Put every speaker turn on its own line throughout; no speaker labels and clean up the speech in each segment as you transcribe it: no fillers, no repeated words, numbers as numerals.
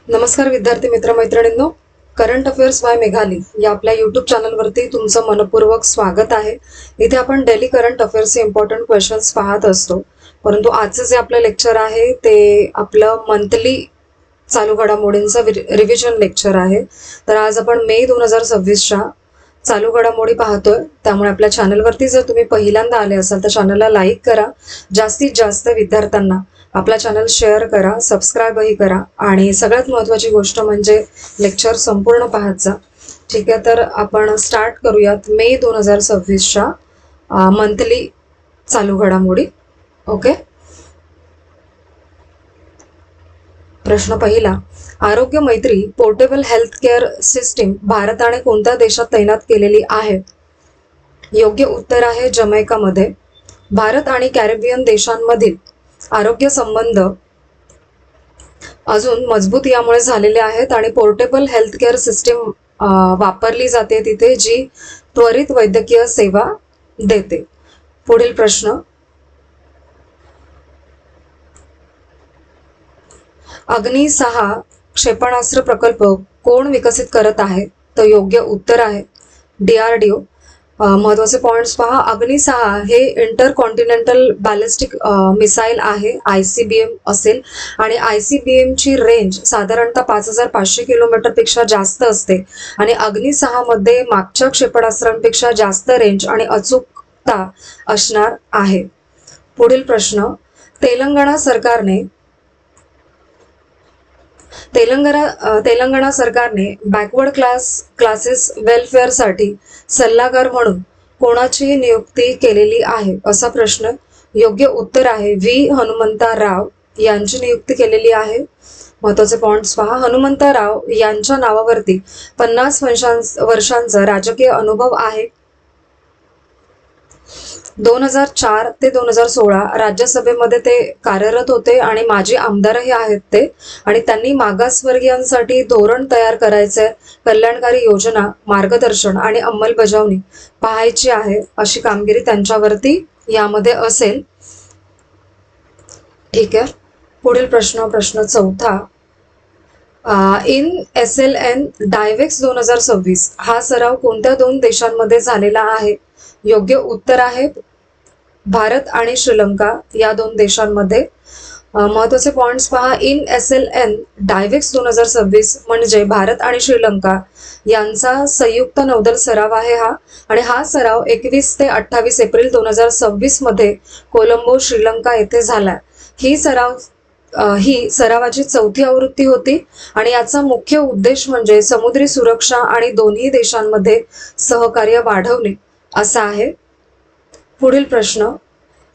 नमस्कार विद्यार्थी मित्रमैत्रिणींनो, current affairs bye Meghali या आपल्या यूट्यूब चॅनलवरती तुमचं मनपूर्वक स्वागत आहे. इथे आपण डेली करंट अफेअर्सचे इम्पॉर्टंट क्वेश्चन्स पाहत असतो. परंतु आजचं जे आपलं लेक्चर आहे ते आपलं मंथली चालू घडामोडींचं रिव्हिजन लेक्चर आहे. तर आज आपण मे 2026च्या चालू घडामोडी पाहतोय. त्यामुळे आपल्या चॅनलवरती जर तुम्ही पहिल्यांदा आले असाल तर चॅनलला लाईक करा, जास्तीत जास्त विद्यार्थ्यांना आपला चॅनल शेअर करा, सबस्क्राईबही करा आणि सगळ्यात महत्त्वाची गोष्ट म्हणजे लेक्चर संपूर्ण पाहत जा. ठीक आहे, तर आपण स्टार्ट करूयात मे 2026च्या मंथली चालू घडामोडी. ओके, प्रश्न पहिला, आरोग्य मैत्री पोर्टेबल हेल्थ केअर सिस्टीम भारताने कोणत्या देशात तैनात केलेली आहे? योग्य उत्तर आहे जमैकामध्ये. भारत आणि कॅरिबियन देशांमधील आरोग्य संबंध अजून मजबूत यामुळे झालेले आहेत आणि पोर्टेबल हेल्थ केअर सिस्टीम वापरली जाते तिथे, जी त्वरित वैद्यकीय सेवा देते. पुढील प्रश्न, अग्नी 6 क्षेपणास्त्र प्रकल्प कोण विकसित करत आहे? तर योग्य उत्तर आहे DRDO. महत्वाचे पॉइंट्स पहा. अग्नी 6 हे इंटरकॉन्टिनेंटल बॅलिस्टिक मिसाईल आहे, ICBM असेल, आणि ICBM ची रेंज साधारणतः 5500 किलोमीटरपेक्षा जास्त असते आणि अग्नी 6 मध्ये मागच्या क्षेपणास्त्रांपेक्षा जास्त रेंज आणि अचूकता असणार आहे. पुढील प्रश्न, तेलंगणा सरकारने बॅकवर्ड क्लासेस वेलफेअरसाठी सल्लागार म्हणून कोणाची नियुक्ती केलेली आहे? असा प्रश्न. योग्य उत्तर आहे व्ही हनुमंता राव यांची नियुक्ती केलेली आहे. महत्वाचे पॉइंट्स पहा. हनुमंता राव यांच्या नावावरती 50 वर्षांचा राजकीय अनुभव आहे. 2004 ते 2016 राज्यसभेमध्ये ते कार्यरत होते आणि माजी आमदारही आहेत ते. आणि त्यांनी मागासवर्गीयांसाठी धोरण तयार करायचे, कल्याणकारी योजना, मार्गदर्शन आणि अंमलबजावणी पाहायची आहे, अशी कामगिरी त्यांच्यावरती यामध्ये असेल. ठीक आहे, पुढील प्रश्न चौथा, इन SLN डायवेक्स 2026 हा सराव कोणत्या दोन देशांमध्ये झालेला आहे? योग्य उत्तर आहे भारत आणि श्रीलंका या दोन देशांमध्ये. महत्वाचे पॉइंट्स पहा. इन SLN डायवेक्स 2026 म्हणजे भारत आणि श्रीलंका यांचा संयुक्त नौदल सराव आहे हा, आणि हा सराव 21 ते 28 एप्रिल 2026 मध्ये कोलंबो, श्रीलंका येथे झाला. ही सरावाची चौथी आवृत्ती होती आणि याचा मुख्य उद्देश म्हणजे समुद्री सुरक्षा आणि दोन्ही देशांमध्ये सहकार्य वाढवणे असा आहे. पुढील प्रश्न,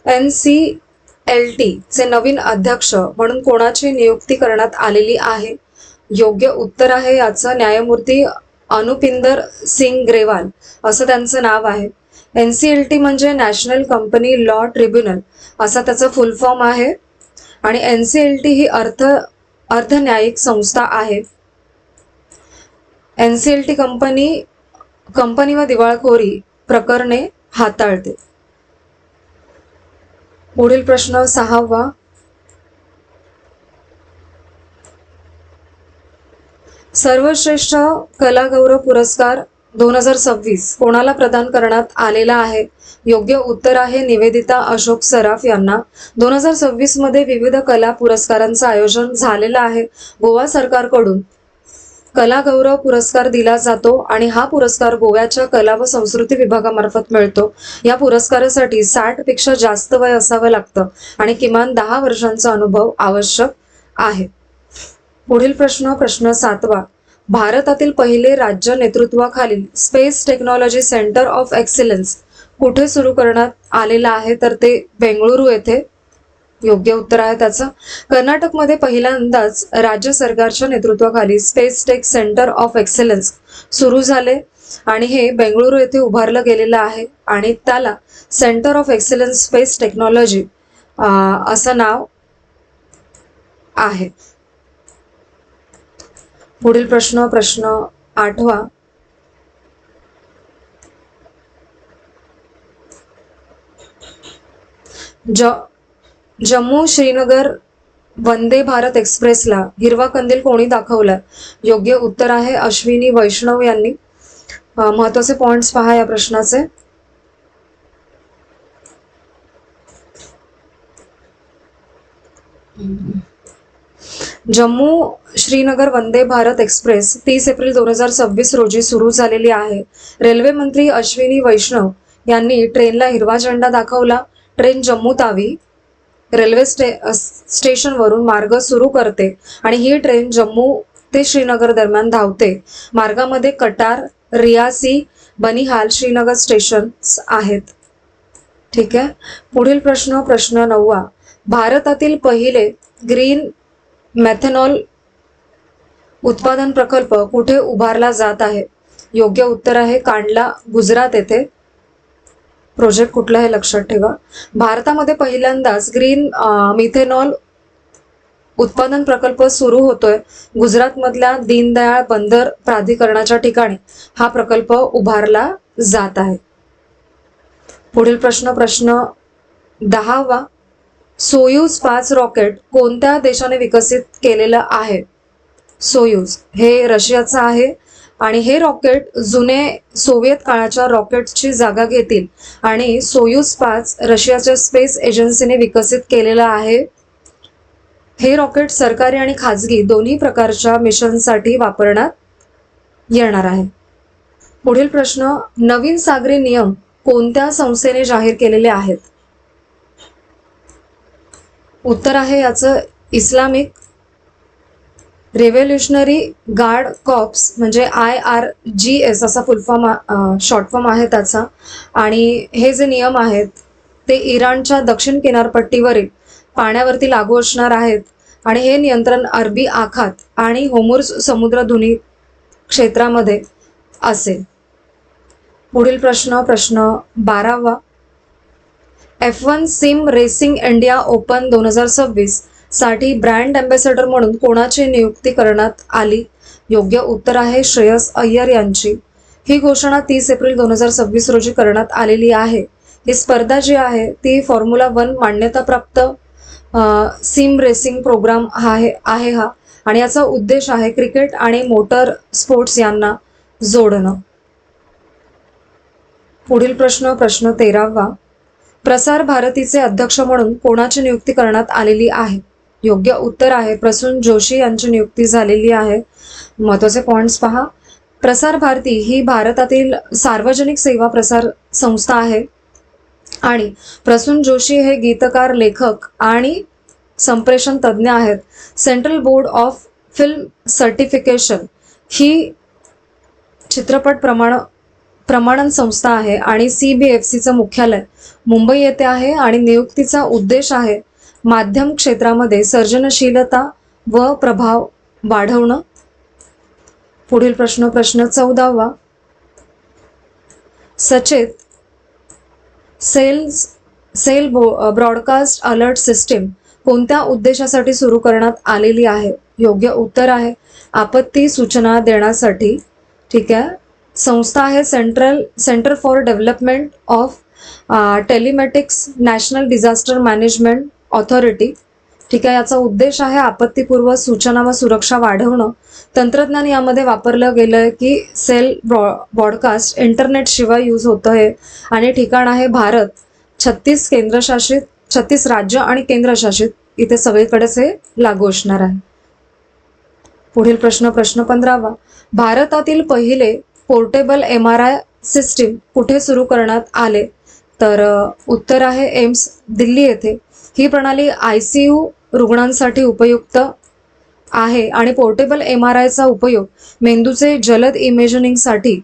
NCLT चे नवीन अध्यक्ष म्हणून कोणाची नियुक्ती करण्यात आलेली आहे? योग्य उत्तर आहे याचं न्यायमूर्ती अनुपिंदर सिंग ग्रेवाल असं त्यांचं नाव आहे. NCLT म्हणजे नॅशनल कंपनी लॉ ट्रिब्युनल असा त्याचा फुल फॉर्म आहे आणि NCLT ही अर्धन्यायिक संस्था आहे. NCLT कंपनी व दिवाळखोरी प्रकरणे हाताळते. पुढील प्रश्न सहावा, सर्वश्रेष्ठ कला गौरव पुरस्कार 2026 कोणाला प्रदान करण्यात आलेला आहे? योग्य उत्तर आहे निवेदिता अशोक सराफ यांना. 2026 मध्ये विविध कला पुरस्कारांचं आयोजन झालेलं आहे. गोवा सरकारकडून कला गौरव पुरस्कार दिला जातो आणि हा पुरस्कार गोव्याच्या कला व संस्कृती विभागामार्फत मिळतो. या पुरस्कारासाठी 60 पेक्षा जास्त वय असावं लागतं आणि किमान 10 वर्षांचा अनुभव आवश्यक आहे. पुढील प्रश्न सातवा, भारतातील पहिले राज्य नेतृत्वाखालील space technology centre of excellence कुठे सुरू करण्यात आलेला आहे? तर ते बेंगळुरू येथे. योग्य उत्तर आहे त्याचं. कर्नाटकमध्ये पहिल्यांदाच राज्य सरकारच्या नेतृत्वाखाली space tech centre of excellence सुरू झाले आणि हे बेंगळुरू येथे उभारलं गेलेलं आहे आणि त्याला centre of excellence space technology असं नाव आहे. पुढील प्रश्न आठवा, जम्मू श्रीनगर वंदे भारत एक्सप्रेसला हिरवा कंदील कोणी दाखवला? योग्य उत्तर आहे अश्विनी वैष्णव यांनी. महत्वाचे पॉइंट्स पहा या प्रश्नाचे. जम्मू श्रीनगर वंदे भारत एक्सप्रेस 30 एप्रिल 2026 रोजी सुरू झालेली आहे. रेल्वे मंत्री अश्विनी वैष्णव यांनी ट्रेनला हिरवा झेंडा दाखवला. ट्रेन जम्मू तावी रेल्वे स्टेशनवरून मार्ग सुरू करते आणि ही ट्रेन जम्मू ते श्रीनगर दरम्यान धावते. मार्गामध्ये कटार, रियासी, बनिहाल, श्रीनगर स्टेशन्स आहेत. ठीक आहे. पुढील प्रश्न 9. भारतातील पहिले ग्रीन मेथेनॉल उत्पादन प्रकल्प कुठे उभारला जात आहे? योग्य उत्तर आहे कांडला, गुजरात येथे. प्रोजेक्ट कुठला हे लक्षात ठेवा. भारतामध्ये पहिल्यांदाच ग्रीन मिथेनॉल उत्पादन प्रकल्प सुरू होतोय. गुजरातमधल्या दीनदयाळ बंदर प्राधिकरणाच्या ठिकाणी हा प्रकल्प उभारला जात आहे. पुढील प्रश्न 10. सोयूज 5 रॉकेट कोणत्या देशाने विकसित केलेलं आहे? सोयूज हे रशियाचं आहे आणि हे रॉकेट जुने सोव्हिएत काळाच्या रॉकेट्सची जागा घेतील आणि सोयूज 5 रशियाच्या स्पेस एजन्सीने विकसित केलेलं आहे. हे रॉकेट सरकारी आणि खाजगी दोन्ही प्रकारच्या मिशनसाठी वापरण्यात येणार आहे. पुढील प्रश्न, नवीन सागरी नियम कोणत्या संस्थेने जाहीर केलेले आहेत? उत्तर आहे याचं इस्लामिक रेव्होल्युशनरी गार्ड कॉर्प्स म्हणजे IRGS असा शॉर्ट फॉर्म आहे त्याचा. आणि हे जे नियम आहेत ते इराणच्या दक्षिण किनारपट्टीवरील पाण्यावरती लागू असणार आहेत आणि हे नियंत्रण अरबी आखात आणि होमुर्झ समुद्रधुनी क्षेत्रामध्ये असेल. पुढील प्रश्न 12. F1 SIM racing India open 2026 साठी ब्रँड अँबॅसेडर म्हणून कोणाची नियुक्ती करण्यात आली? योग्य उत्तर आहे श्रेयस अय्यर यांची. ही घोषणा 30 एप्रिल 2026 रोजी करण्यात आलेली आहे. ही स्पर्धा जी आहे ती फॉर्म्युला 1 मान्यताप्राप्त सिम रेसिंग प्रोग्राम आहे हा आणि याचा उद्देश आहे क्रिकेट आणि मोटर स्पोर्ट्स यांना जोडणं. पुढील प्रश्न 13. प्रसार भारतीचे अध्यक्ष म्हणून कोणाची नियुक्ती करण्यात आलेली आहे? योग्य उत्तर आहे प्रसून जोशी यांची नियुक्ती झालेली आहे. महत्त्वाचे पॉइंट्स पहा. प्रसार भारती ही भारतातील सार्वजनिक सेवा प्रसार संस्था आहे आणि प्रसून जोशी हे गीतकार, लेखक आणि संप्रेषण तज्ज्ञ आहेत. Central board of film certification ही चित्रपट प्रमाणन संस्था आहे आणि CBFCचं मुख्यालय मुंबई येथे आहे आणि नियुक्तीचा उद्देश आहे माध्यम क्षेत्रामध्ये सर्जनशीलता व प्रभाव वाढवणं. पुढील प्रश्न 14. सचेत सेल ब्रॉडकास्ट अलर्ट सिस्टीम कोणत्या उद्देशासाठी सुरू करण्यात आलेली आहे? योग्य उत्तर आहे आपत्ती सूचना देण्यासाठी. ठीक आहे. संस्था आहे centre for development of telematics national disaster management authority. ठीक आहे. याचा उद्देश आहे आपत्तीपूर्व सूचना व सुरक्षा वाढवणं. तंत्रज्ञान यामध्ये वापरलं गेलं आहे की सेल ब्रॉडकास्ट इंटरनेट शिवाय यूज होतं आहे आणि ठिकाण आहे भारत. 36 राज्य आणि केंद्रशासित इथे सगळीकडेच हे लागू असणार आहे. पुढील प्रश्न 15. भारतातील पहिले पोर्टेबल MRI सिस्टीम कुठे सुरू करण्यात आले? तर उत्तर आहे एम्स दिल्ली येथे. ही प्रणाली ICU रुग्णांसाठी उपयुक्त आहे आणि पोर्टेबल MRIचा उपयोग मेंदूचे जलद इमेजिंगसाठी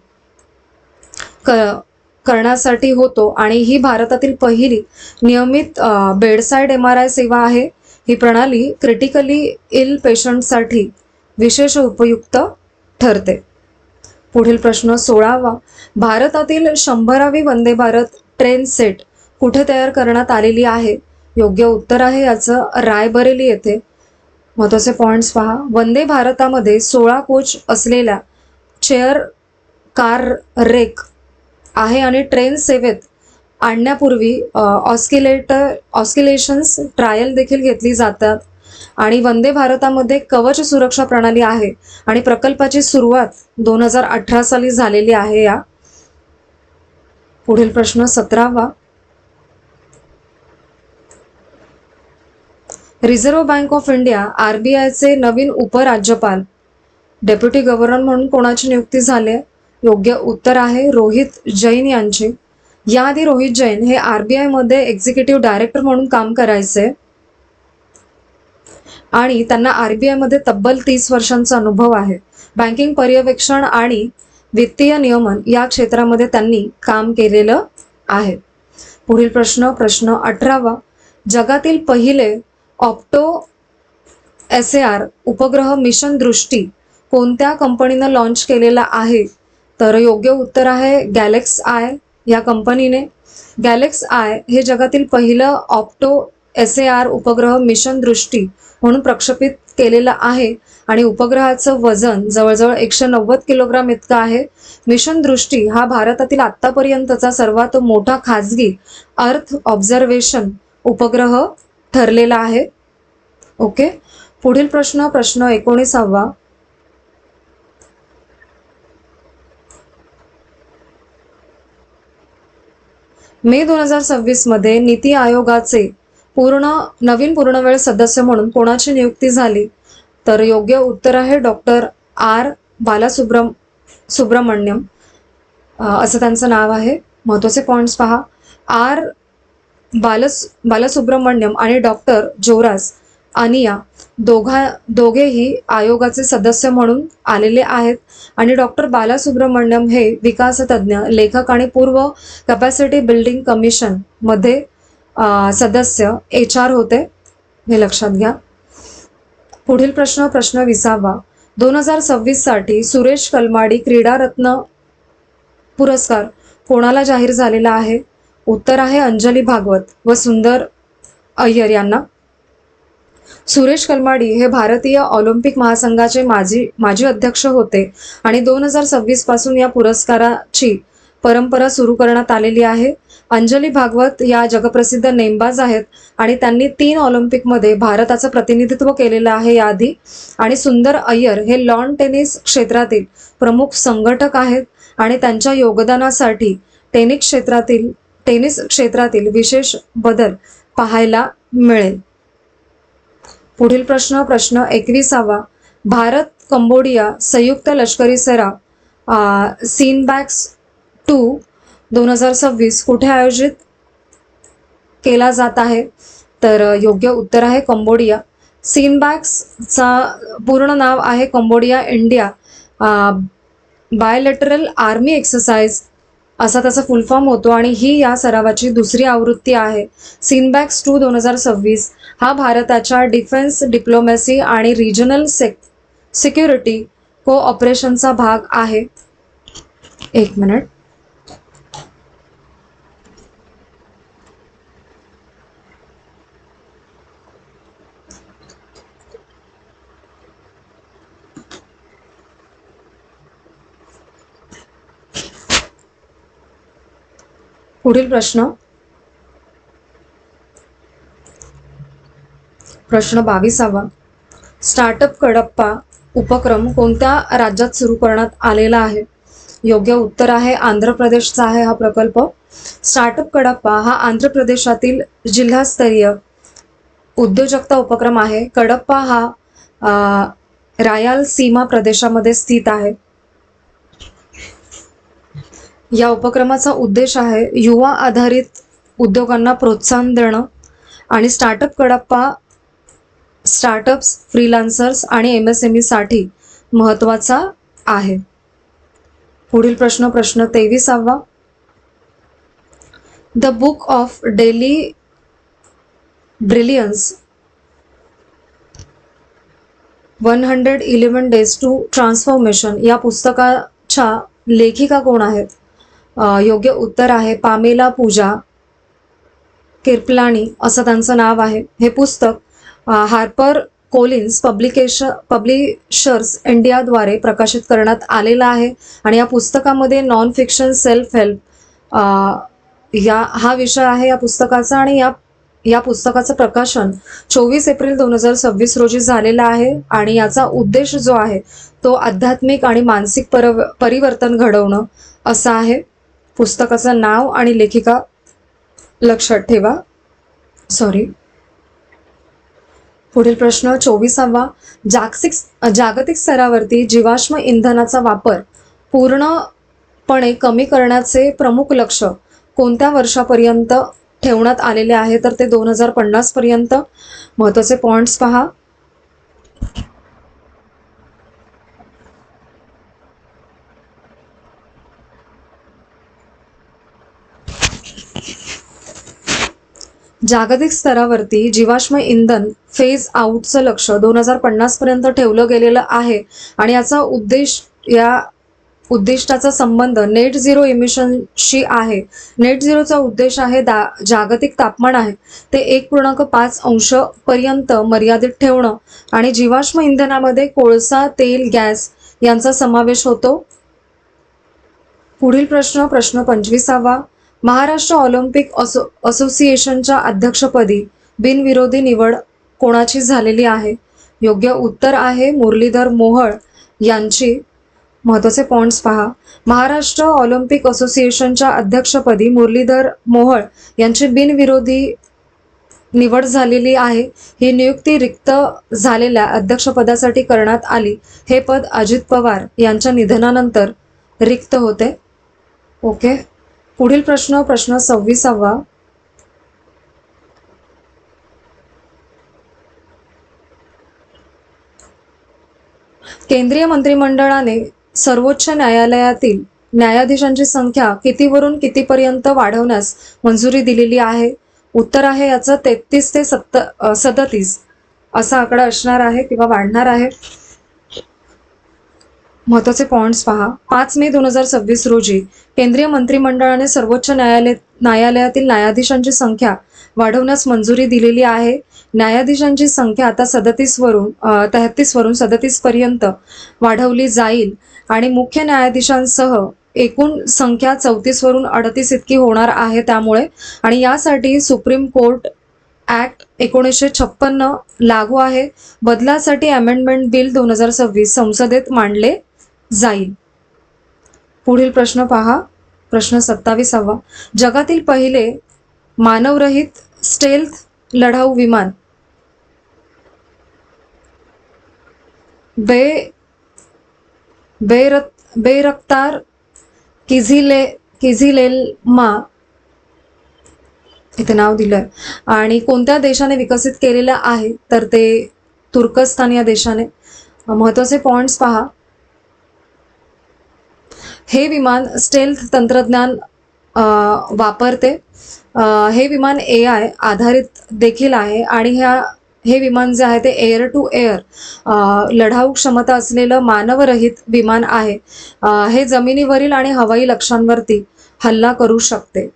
करण्यासाठी होतो आणि ही भारतातील पहिली नियमित बेडसाइड MRI सेवा आहे. ही प्रणाली क्रिटिकली इल पेशंटसाठी विशेष उपयुक्त ठरते. पुढील प्रश्न 16. भारतातील 100वी वंदे भारत ट्रेन सेट कुठे तयार करण्यात आलेली आहे? योग्य उत्तर आहे याचं रायबरेली येथे. महत्त्वाचे पॉइंट्स पहा. वंदे भारतामध्ये 16 कोच असलेल्या चेअर कार रेक आहे आणि ट्रेन सेवेत आणण्यापूर्वी ऑस्किलेशन्स ट्रायल देखील घेतली जातात आणि वंदे भारतामध्ये कवच सुरक्षा प्रणाली आहे आणि प्रकल्पाची सुरुवात 2018 साली झालेली आहे. या पुढील प्रश्न 17वा. रिझर्व्ह बँक ऑफ इंडिया RBIचे नवीन उपराज्यपाल डेप्युटी गव्हर्नर म्हणून कोणाची नियुक्ती झाली? योग्य उत्तर आहे रोहित जैन यांची. याआधी रोहित जैन हे RBI मध्ये एक्झिक्युटिव्ह डायरेक्टर म्हणून काम करायचे आणि त्यांना RBI मध्ये तब्बल 30 वर्षांचा अनुभव आहे. बँकिंग पर्यवेक्षण आणि वित्तीय नियमन या क्षेत्रामध्ये त्यांनी काम केलेलं आहे. पुढील प्रश्न 18वा. जगातील पहिले ऑप्टो SAR उपग्रह मिशन दृष्टी कोणत्या कंपनीनं लॉन्च केलेला आहे? तर योग्य उत्तर आहे गॅलेक्स आय या कंपनीने. गॅलेक्स आय हे जगातील पहिलं ऑप्टो SAR उपग्रह मिशन दृष्टी म्हणून प्रक्षेपित केलेलं आहे आणि उपग्रहाचं वजन जवळजवळ 190 किलोग्राम इतकं आहे. मिशन दृष्टी हा भारतातील आत्तापर्यंतचा सर्वात मोठा खाजगी अर्थ ऑब्झर्वेशन उपग्रह ठरलेला आहे. ओके. पुढील प्रश्न 19वा. मे 2026 मध्ये नीती आयोगाचे नवीन पूर्णवेळ सदस्य म्हणून कोणाची नियुक्ती झाली? तर योग्य उत्तर आहे डॉक्टर R बालासुब्रमण्यम असं त्यांचं नाव आहे. महत्त्वाचे पॉइंट्स पहा. R बालासुब्रमण्यम आणि डॉक्टर जोरास अनिया दोघेही आयोगाचे सदस्य म्हणून आलेले आहेत आणि डॉक्टर बालासुब्रमण्यम हे विकासतज्ञ, लेखक आणि पूर्व कॅपॅसिटी बिल्डिंग कमिशन मध्ये सदस्य HR होते. हे लक्षात घ्या. पुढील प्रश्न 20वा. 2026 साठी सुरेश कलमाडी क्रीडारत्न पुरस्कार कोणाला जाहीर झालेला आहे? उत्तर आहे अंजली भागवत व सुंदर अय्यर यांना. सुरेश कलमाडी हे भारतीय ऑलिम्पिक महासंघाचे माजी अध्यक्ष होते आणि 2026 पासून या पुरस्काराची परंपरा सुरू करण्यात आलेली आहे. अंजली भागवत या जगप्रसिद्ध नेमबाज आहेत आणि त्यांनी 3 ऑलिम्पिकमध्ये भारताचं प्रतिनिधित्व केलेलं आहे याआधी. आणि सुंदर अय्यर हे लॉन टेनिस क्षेत्रातील प्रमुख संघटक आहेत आणि त्यांच्या योगदानासाठी टेनिस क्षेत्रातील विशेष बदल पाहायला मिळेल. पुढील प्रश्न 21वा. भारत कंबोडिया संयुक्त लष्करी सराव सीनबॅक्स 2 2026 कुठे आयोजित केला जात आहे? तर योग्य उत्तर आहे कंबोडिया. सीनबॅक्सचा पूर्ण नाव आहे Cambodia India bilateral army exercise असा त्याचा फुल फॉर्म होतो आणि ही या सरावाची दुसरी आवृत्ती आहे. सीनबॅक्स 2 2026 हा भारताच्या डिफेन्स, डिप्लोमॅसी आणि रिजनल सिक्युरिटी कोऑपरेशनचा भाग आहे. एक मिनिट. पुढील प्रश्न 22वा. स्टार्टअप कडप्पा उपक्रम कोणत्या राज्यात सुरू करण्यात आलेला आहे? योग्य उत्तर आहे आंध्र प्रदेशचा आहे हा प्रकल्प. स्टार्टअप कडप्पा हा आंध्र प्रदेशातील जिल्हास्तरीय उद्योजकता उपक्रम आहे. कडप्पा हा रायलसीमा प्रदेशामध्ये स्थित आहे. या उपक्रमाचा उद्देश आहे युवा आधारित उद्योगांना प्रोत्साहन देणं आणि स्टार्टअप कडप्पा स्टार्टअप्स, फ्रीलान्सर्स आणि MSME साठी महत्त्वाचा आहे. पुढील प्रश्न 23वा. The book of daily brilliance 111 days to transformation या पुस्तकाच्या लेखिका कोण आहेत? योग्य उत्तर आहे पामेला पूजा किरपलानी असं त्यांचं नाव आहे. हे पुस्तक हार्पर कोलिन्स पब्लिशर्स इंडियाद्वारे प्रकाशित करण्यात आलेला आहे आणि या पुस्तकामध्ये नॉन फिक्शन, सेल्फ हेल्प हा विषय आहे या पुस्तकाचा आणि या या पुस्तकाचं प्रकाशन 24 एप्रिल 2026 रोजी झालेलं आहे आणि याचा उद्देश जो आहे तो आध्यात्मिक आणि मानसिक परिवर्तन घडवणं असा आहे. पुस्तकाचं नाव आणि लेखिका लक्षात ठेवा. पुढील प्रश्न 24वा. जागतिक स्तरावरती जीवाश्म इंधनाचा वापर पूर्णपणे कमी करण्याचे प्रमुख लक्ष कोणत्या वर्षापर्यंत ठेवण्यात आलेले आहे, तर ते 2050 पर्यंत. महत्त्वाचे पॉइंट्स पहा. जागतिक स्तरावरती जीवाश्म इंधन फेज आउटचं लक्ष 2050 पर्यंत ठेवलं गेलेलं आहे आणि या उद्दिष्टाचा संबंध नेट झिरो इमिशनशी आहे. नेट झिरोचा उद्देश आहे जागतिक तापमान आहे ते 1.5 अंश पर्यंत मर्यादित ठेवणं आणि जीवाश्म इंधनामध्ये कोळसा, तेल, गॅस यांचा समावेश होतो. पुढील प्रश्न 25वा. महाराष्ट्र ऑलिम्पिक असोसिएशनच्या अध्यक्षपदी बिनविरोधी निवड कोणाची झालेली आहे? योग्य उत्तर आहे मुरलीधर मोहोळ यांची. महत्त्वाचे पॉइंट्स पहा. महाराष्ट्र ऑलिम्पिक असोसिएशनच्या अध्यक्षपदी मुरलीधर मोहोळ यांची बिनविरोधी निवड झालेली आहे. ही नियुक्ती रिक्त झालेल्या अध्यक्षपदासाठी करण्यात आली. हे पद अजित पवार यांच्या निधनानंतर रिक्त होते. ओके. पुढील प्रश्न 26वा. केंद्रीय मंत्रिमंडळाने सर्वोच्च न्यायालयातील न्यायाधीशांची संख्या कितीवरून कितीपर्यंत वाढवण्यास मंजुरी दिलेली आहे? उत्तर आहे याचं 33 ते 37 असा आकडा असणार आहे किंवा वाढणार आहे. महत्त्वाचे पॉइंट्स पहा. 5 मे 2026 रोजी केंद्रीय मंत्रिमंडळाने सर्वोच्च न्यायालयातील न्यायाधीशांची संख्या वाढवण्यास मंजुरी दिलेली आहे. न्यायाधीशांची संख्या आता 33 वरून 37 पर्यंत वाढवली जाईल आणि मुख्य न्यायाधीशांसह एकूण संख्या 34 वरून 38 इतकी होणार आहे. त्यामुळे आणि यासाठी सुप्रीम कोर्ट ॲक्ट 1956 लागू आहे. बदलासाठी अमेंडमेंट बिल 2026 संसदेत मांडले जाईल. पुढील प्रश्न पहा. प्रश्न 27वा. जगातील पहिले मानवरहित स्टेल्थ लढाऊ विमान बेरक्तार किझिलेल्मा इथे नाव दिलंय आणि कोणत्या देशाने विकसित केलेलं आहे, तर ते तुर्कस्तान या देशाने. महत्त्वाचे पॉइंट्स पहा. हे विमान स्टेल्थ तंत्रज्ञान वापरते. हे विमान AI आधारित देखील आहे आणि हे विमान जे आहे ते एअर टू एअर लढाऊ क्षमता असलेलं मानवरहित विमान आहे. हे जमिनीवरील आणि हवाई लक्ष्यांवरती हल्ला करू शकते.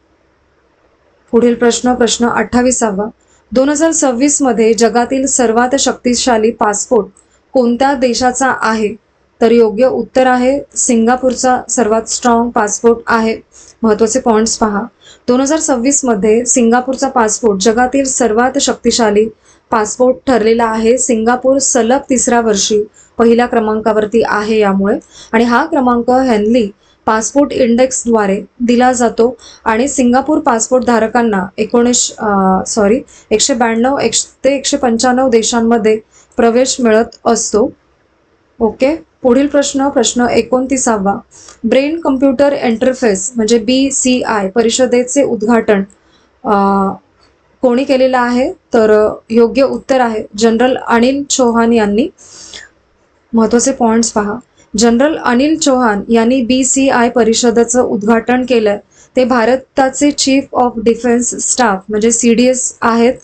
पुढील प्रश्न 28वा. 2026 मध्ये जगातील सर्वात शक्तिशाली पासपोर्ट कोणत्या देशाचा आहे, तर योग्य उत्तर आहे सिंगापूरचा सर्वात स्ट्रॉंग पासपोर्ट आहे. महत्त्वाचे पॉइंट्स पहा. 2026 मध्ये सिंगापूरचा पासपोर्ट जगातील सर्वात शक्तिशाली पासपोर्ट ठरलेला आहे. सिंगापूर सलग 3ऱ्या वर्षी पहिल्या क्रमांकावरती आहे यामुळे आणि हा क्रमांक हेनली पासपोर्ट इंडेक्सद्वारे दिला जातो आणि सिंगापूर पासपोर्ट धारकांना 192 ते 195 देशांमध्ये प्रवेश मिळत असतो. ओके. पुढील प्रश्न 29वा. ब्रेन कम्प्युटर इंटरफेस म्हणजे BCI परिषदेचे उद्घाटन कोणी केलेलं आहे, तर योग्य उत्तर आहे जनरल अनिल चौहान यांनी. महत्त्वाचे पॉइंट्स पहा. जनरल अनिल चौहान यांनी BCI परिषदेचं उद्घाटन केलंय. ते भारताचे चीफ ऑफ डिफेन्स स्टाफ म्हणजे CDS आहेत.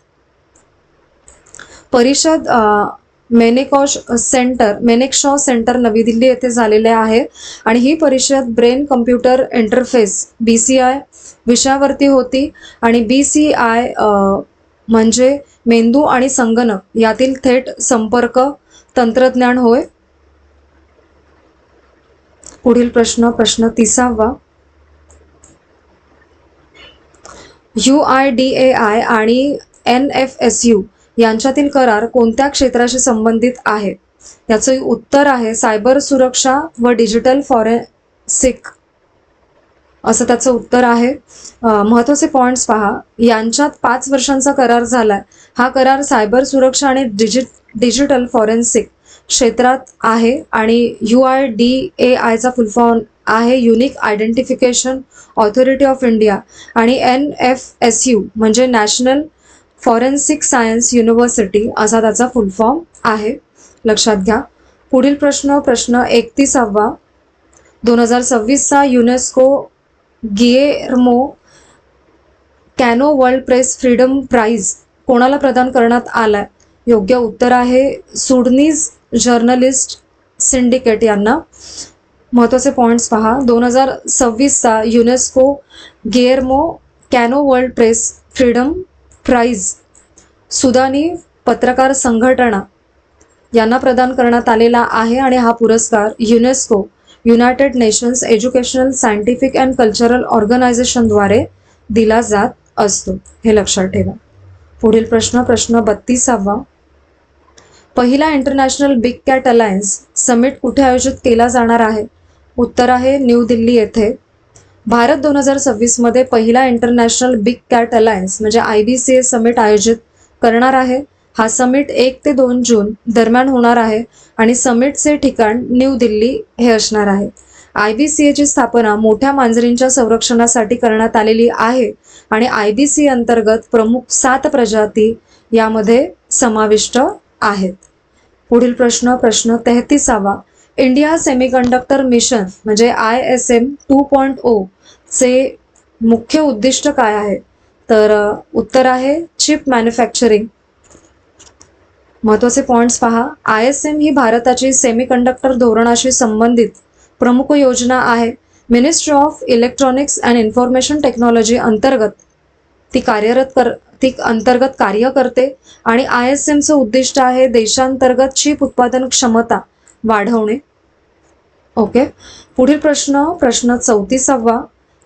परिषद मेनेकशॉ सेंटर नवी दिल्ली येथे झालेले आहे आणि ही परिषद ब्रेन कम्प्युटर इंटरफेस BCI विषयावरती होती आणि BCI म्हणजे मेंदू आणि संगणक यातील थेट संपर्क तंत्रज्ञान होय. पुढील प्रश्न 30वा. UIDAI आणि NFSU यांच्यातील करार कोणत्या क्षेत्राशी संबंधित आहे? याचं उत्तर आहे सायबर सुरक्षा व डिजिटल फॉरेन्सिक असं त्याचं उत्तर आहे. महत्त्वाचे पॉईंट्स पहा. यांच्यात 5 वर्षांचा करार झालाय. हा करार सायबर सुरक्षा आणि डिजिटल फॉरेन्सिक क्षेत्रात आहे आणि UIDAIचा फुल फॉर्म आहे unique identification authority of India आणि NFSU म्हणजे नॅशनल फॉरेन्सिक सायन्स युनिव्हर्सिटी असा त्याचा फुल फॉर्म आहे. लक्षात घ्या. पुढील प्रश्न 31वा 2026चा UNESCO Guillermo Cano world press freedom prize कोणाला प्रदान करण्यात आलाय? योग्य उत्तर आहे सुडनीज जर्नलिस्ट सिंडिकेट यांना. महत्त्वाचे पॉईंट्स पहा. 2026चा UNESCO Guillermo Cano world press freedom prize सुदानी पत्रकार संघटना यांना प्रदान करण्यात आलेला आहे आणि हा पुरस्कार UNESCO United Nations educational scientific and cultural ऑर्गनायझेशनद्वारे दिला जात असतो. हे लक्षात ठेवा. पुढील प्रश्न 32वा पहिला international big cat alliance summit कुठे आयोजित केला जाणार आहे? उत्तर आहे न्यू दिल्ली येथे. भारत 2026 मध्ये पहिला इंटरनॅशनल बिग कॅट अलायन्स म्हणजे IBCA समिट आयोजित करणार आहे. हा समिट 1 ते 2 जून दरम्यान होणार आहे आणि समिटचे ठिकाण न्यू दिल्ली हे असणार आहे. IBCAची स्थापना मोठ्या मांजरींच्या संरक्षणासाठी करण्यात आलेली आहे आणि IBCA अंतर्गत प्रमुख 7 प्रजाती यामध्ये समाविष्ट आहेत. पुढील प्रश्न 33वा इंडिया सेमीकंडक्टर मिशन म्हणजे ISM 2.0 चे मुख्य उद्दिष्ट काय आहे? तर उत्तर आहे चिप मॅन्युफॅक्चरिंग. महत्त्वाचे पॉईंट्स पहा. ISM ही भारताची सेमीकंडक्टर धोरणाशी संबंधित प्रमुख योजना आहे. Ministry of electronics and information technology अंतर्गत ती कार्य करते आणि ISMचं उद्दिष्ट आहे देशांतर्गत चिप उत्पादन क्षमता वाढवणे. ओके. पुढील प्रश्न 34वा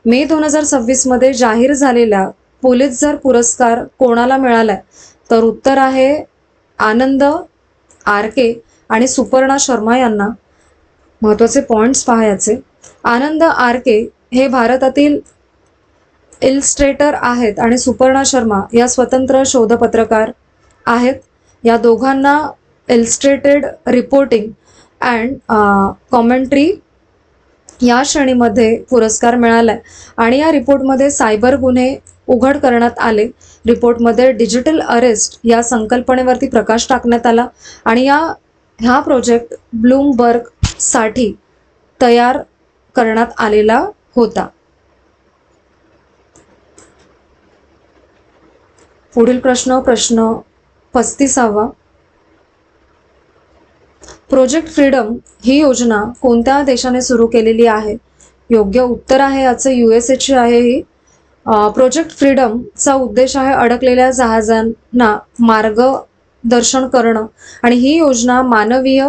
मे 2026 मध्ये जाहीर झालेला पुलित्झर पुरस्कार कोणाला मिळालाय? तर उत्तर आहे आनंद आरके आणि सुपर्णा शर्मा यांना. महत्त्वाचे पॉईंट्स पाहायचे. आनंद आरके हे भारतातील इलस्ट्रेटर आहेत आणि सुपर्णा शर्मा या स्वतंत्र शोधपत्रकार आहेत. या दोघांना इलस्ट्रेटेड रिपोर्टिंग अँड कॉमेंट्री या श्रेणीमध्ये पुरस्कार मिळालाय आणि या रिपोर्टमध्ये सायबर गुन्हे उघड करण्यात आले. रिपोर्टमध्ये डिजिटल अरेस्ट या संकल्पनेवरती प्रकाश टाकण्यात आला आणि हा प्रोजेक्ट ब्लूमबर्ग साठी तयार करण्यात आलेला होता. पुढील प्रश्न 35वा प्रोजेक्ट फ्रीडम ही योजना कोणत्या देशाने सुरू केलेली आहे? योग्य उत्तर आहे याचं USA आहे. ही प्रोजेक्ट फ्रीडमचा उद्देश आहे अडकलेल्या जहाजांना मार्गदर्शन करणं आणि ही योजना मानवीय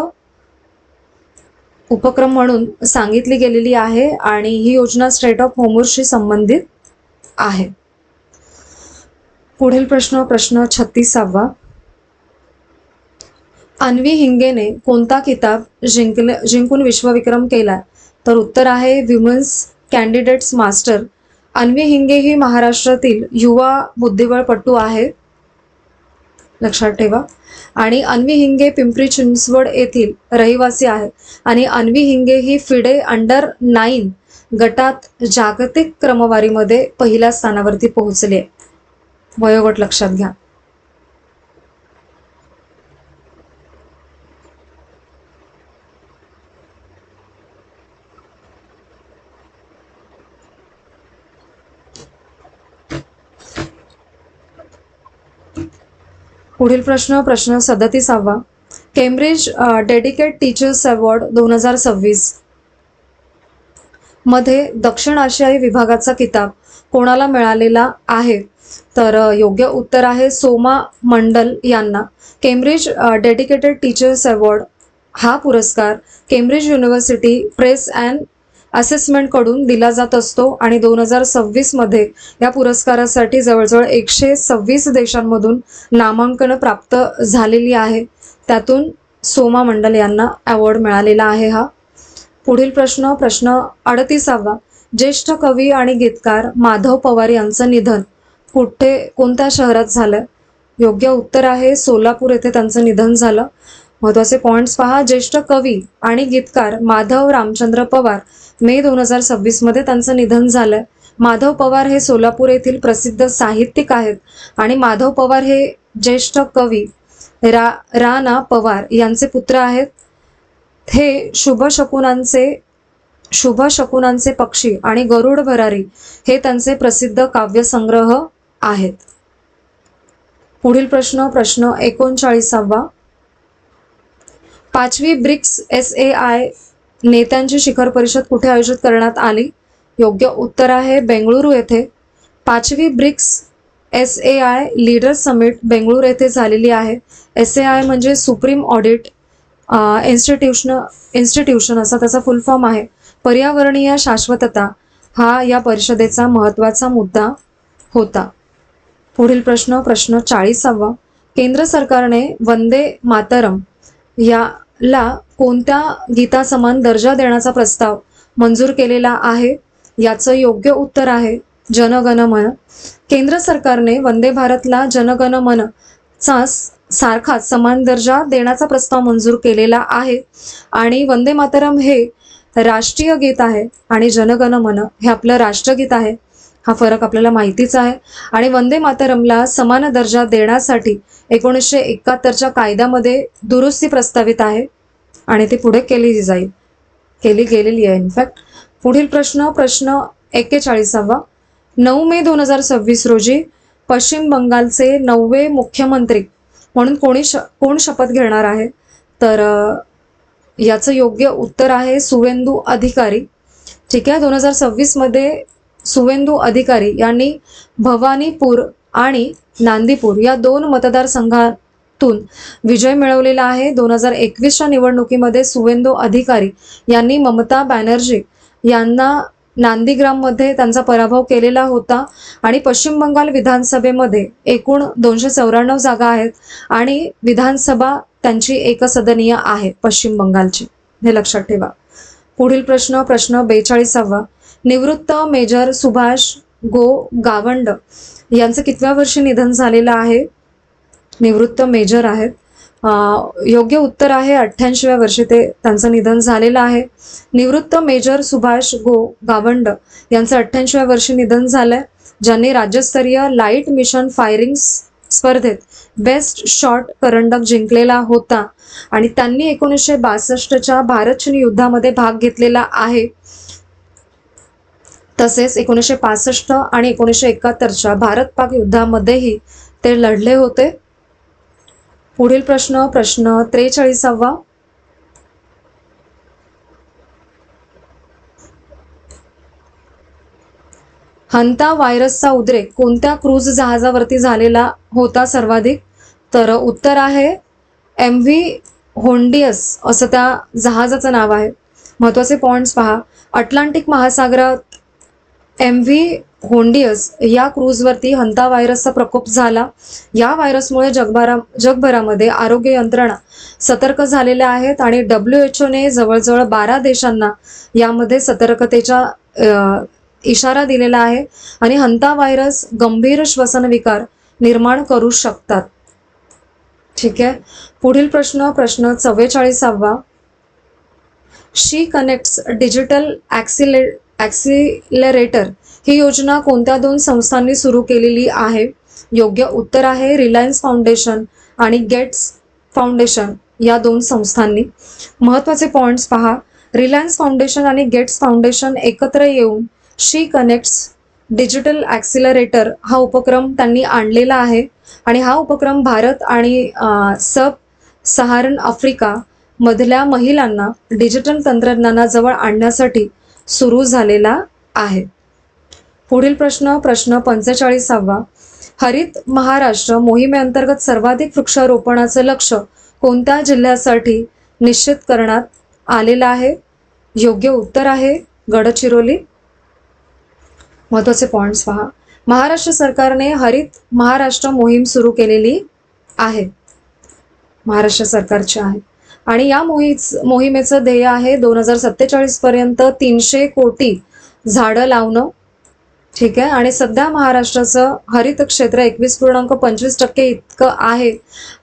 उपक्रम म्हणून सांगितली गेलेली आहे आणि ही योजना स्ट्रेट ऑफ होर्मुझशी संबंधित आहे. पुढील प्रश्न 36वा अन्वी हिंगेने कोणता किताब जिंकून विश्वविक्रम केलाय? तर उत्तर आहे women's candidates master. Anvi Hinge ही महाराष्ट्रातील युवा बुद्धिबळपटू आहे. लक्षात ठेवा. आणि अन्वी हिंगे पिंपरी चिंचवड येथील रहिवासी आहे आणि अन्वी हिंगे ही फिडे अंडर 9 गटात जागतिक क्रमवारीमध्ये पहिल्या स्थानावरती पोहोचली आहे. वयोगट लक्षात घ्या. पुढील प्रश्न 37वा केम्ब्रिज डेडिकेट टीचर्स अवॉर्ड 2026 मध्ये दक्षिण आशियाई विभागाचा किताब कोणाला मिळालेला आहे? तर योग्य उत्तर आहे सोमा मंडल यांना. केम्ब्रिज डेडिकेटेड टीचर्स अवॉर्ड हा पुरस्कार केम्ब्रिज युनिव्हर्सिटी प्रेस अँड असेसमेंटकडून दिला जात असतो आणि 2026 मध्ये या पुरस्कारासाठी जवळजवळ 126 देशांमधून नामांकन प्राप्त झालेली आहे. त्यातून सोमा मंडल यांना अवॉर्ड मिळालेला आहे. हा पुढील प्रश्न 38वा. ज्येष्ठ कवी आणि गीतकार माधव पवार यांचं निधन कोणत्या शहरात झालं? योग्य उत्तर आहे सोलापूर येथे त्यांचं निधन झालं. महत्त्वाचे पॉइंट्स पहा. ज्येष्ठ कवी आणि गीतकार माधव रामचंद्र पवार मे 2026 मध्ये त्यांचं निधन झालंय. माधव पवार हे सोलापूर येथील प्रसिद्ध साहित्यिक आहेत आणि माधव पवार हे ज्येष्ठ कवी रा. पवार यांचे पुत्र आहेत. हे शुभ शकुनांचे पक्षी आणि गरुड भरारी हे त्यांचे प्रसिद्ध काव्यसंग्रह आहेत. पुढील प्रश्न 39वा. 5वी ब्रिक्स SAI नेत्यांची शिखर परिषद कुठे आयोजित करण्यात आली? योग्य उत्तर आहे बेंगळुरू येथे. 5वी BRICS SAI leader summit Bengaluru येथे झालेली आहे. SAI म्हणजे सुप्रीम ऑडिट इन्स्टिट्यूशन असा त्याचा फुल फॉर्म आहे. पर्यावरणीय शाश्वतता हा या परिषदेचा महत्त्वाचा मुद्दा होता. पुढील प्रश्न 40वा. केंद्र सरकारने वंदे मातरम याला कोणत्या गीतासमान दर्जा देण्याचा प्रस्ताव मंजूर केलेला आहे? याचं योग्य उत्तर आहे जनगण मन. केंद्र सरकारने वंदे भारतला जनगण मन चा सारखाच समान दर्जा देण्याचा प्रस्ताव मंजूर केलेला आहे. आणि वंदे मातरम हे राष्ट्रीय गीत आहे आणि जनगण मन हे आपलं राष्ट्रगीत आहे. हा फरक आपल्याला माहितीच आहे. आणि वंदे मातरमला समान दर्जा देण्यासाठी 1971च्या कायद्यामध्ये दुरुस्ती प्रस्तावित आहे आणि ती पुढे केली गेलेली आहे इनफॅक्ट. पुढील प्रश्न 41वा. 9 मे 2026 रोजी पश्चिम बंगालचे 9वे मुख्यमंत्री म्हणून कोण शपथ घेणार आहे? तर याचं योग्य उत्तर आहे सुवेंदू अधिकारी. ठीक आहे. 2026 मध्ये सुवेंदू अधिकारी यांनी भवानीपूर आणि नांदीपूर या 2 मतदारसंघातून विजय मिळवलेला आहे. 2021च्या निवडणुकीमध्ये सुवेंदू अधिकारी यांनी ममता बॅनर्जी यांना नांदीग्राममध्ये त्यांचा पराभव केलेला होता. आणि पश्चिम बंगाल विधानसभेमध्ये एकूण 294 जागा आहेत आणि विधानसभा त्यांची एकसदनीय आहे पश्चिम बंगालची, हे लक्षात ठेवा. पुढील प्रश्न 42वा. निवृत्त मेजर सुभाष गावंड यांचं कितव्या वर्षी निधन झालेलं आहे? निवृत्त मेजर आहेत. योग्य उत्तर आहे 88व्या वर्षी त्यांचं निधन झालेलं आहे. निवृत्त मेजर सुभाष गावंड यांचं 88व्या वर्षी निधन झालंय, ज्यांनी राज्यस्तरीय लाईट मिशन फायरिंग स्पर्धेत बेस्ट शॉट करंडक जिंकलेला होता आणि त्यांनी 1962च्या भारत चीन युद्धामध्ये भाग घेतलेला आहे. तसेच 1965 आणि 1971च्या भारत पाक युद्धामध्येही ते लढले होते. पुढील प्रश्न 43वा. हंता व्हायरसचा उद्रेक कोणत्या क्रूज जहाजावरती झालेला होता सर्वाधिक? तर उत्तर आहे MV होंडियस असं त्या जहाजाचं नाव आहे. महत्त्वाचे पॉइंट्स पहा. अटलांटिक महासागरात MV होंडियस या क्रूजवरती हंता व्हायरसचा प्रकोप झाला. या व्हायरसमुळे जगभरामध्ये आरोग्य यंत्रणा सतर्क झालेल्या आहेत आणि WHO जवळजवळ 12 देशांना यामध्ये सतर्कतेचा इशारा दिलेला आहे. आणि हंता व्हायरस गंभीर श्वसन विकार निर्माण करू शकतात. ठीक आहे. पुढील प्रश्न 44वा. शी कनेक्ट्स डिजिटल ॲक्सिलरेटर ही योजना कोणत्या 2 संस्थांनी सुरू केलेली आहे? योग्य उत्तर आहे रिलायन्स फाउंडेशन आणि गेट्स फाउंडेशन या 2 संस्थांनी. महत्त्वाचे पॉइंट्स पहा. रिलायन्स फाउंडेशन आणि गेट्स फाउंडेशन एकत्र येऊन शी कनेक्ट्स डिजिटल ॲक्सिलरेटर हा उपक्रम त्यांनी आणलेला आहे आणि हा उपक्रम भारत आणि सब सहारन आफ्रिका मधल्या महिलांना डिजिटल तंत्रज्ञानाजवळ आणण्यासाठी सुरू झालेला आहे. पुढील प्रश्न 45वा. हरित महाराष्ट्र मोहिमेअंतर्गत सर्वाधिक वृक्षारोपणाचं लक्ष्य कोणत्या जिल्ह्यासाठी निश्चित करण्यात आलेलं आहे? योग्य उत्तर आहे गडचिरोली. महत्त्वाचे पॉइंट्स पहा. महाराष्ट्र सरकारने हरित महाराष्ट्र मोहीम सुरू केलेली आहे. महाराष्ट्र सरकारची आहे आणि या मोहिमेचं ध्येय आहे 2047 पर्यंत 300 कोटी झाडं लावणं. ठीक आहे. आणि सध्या महाराष्ट्राचं हरित क्षेत्र 21.25% इतकं आहे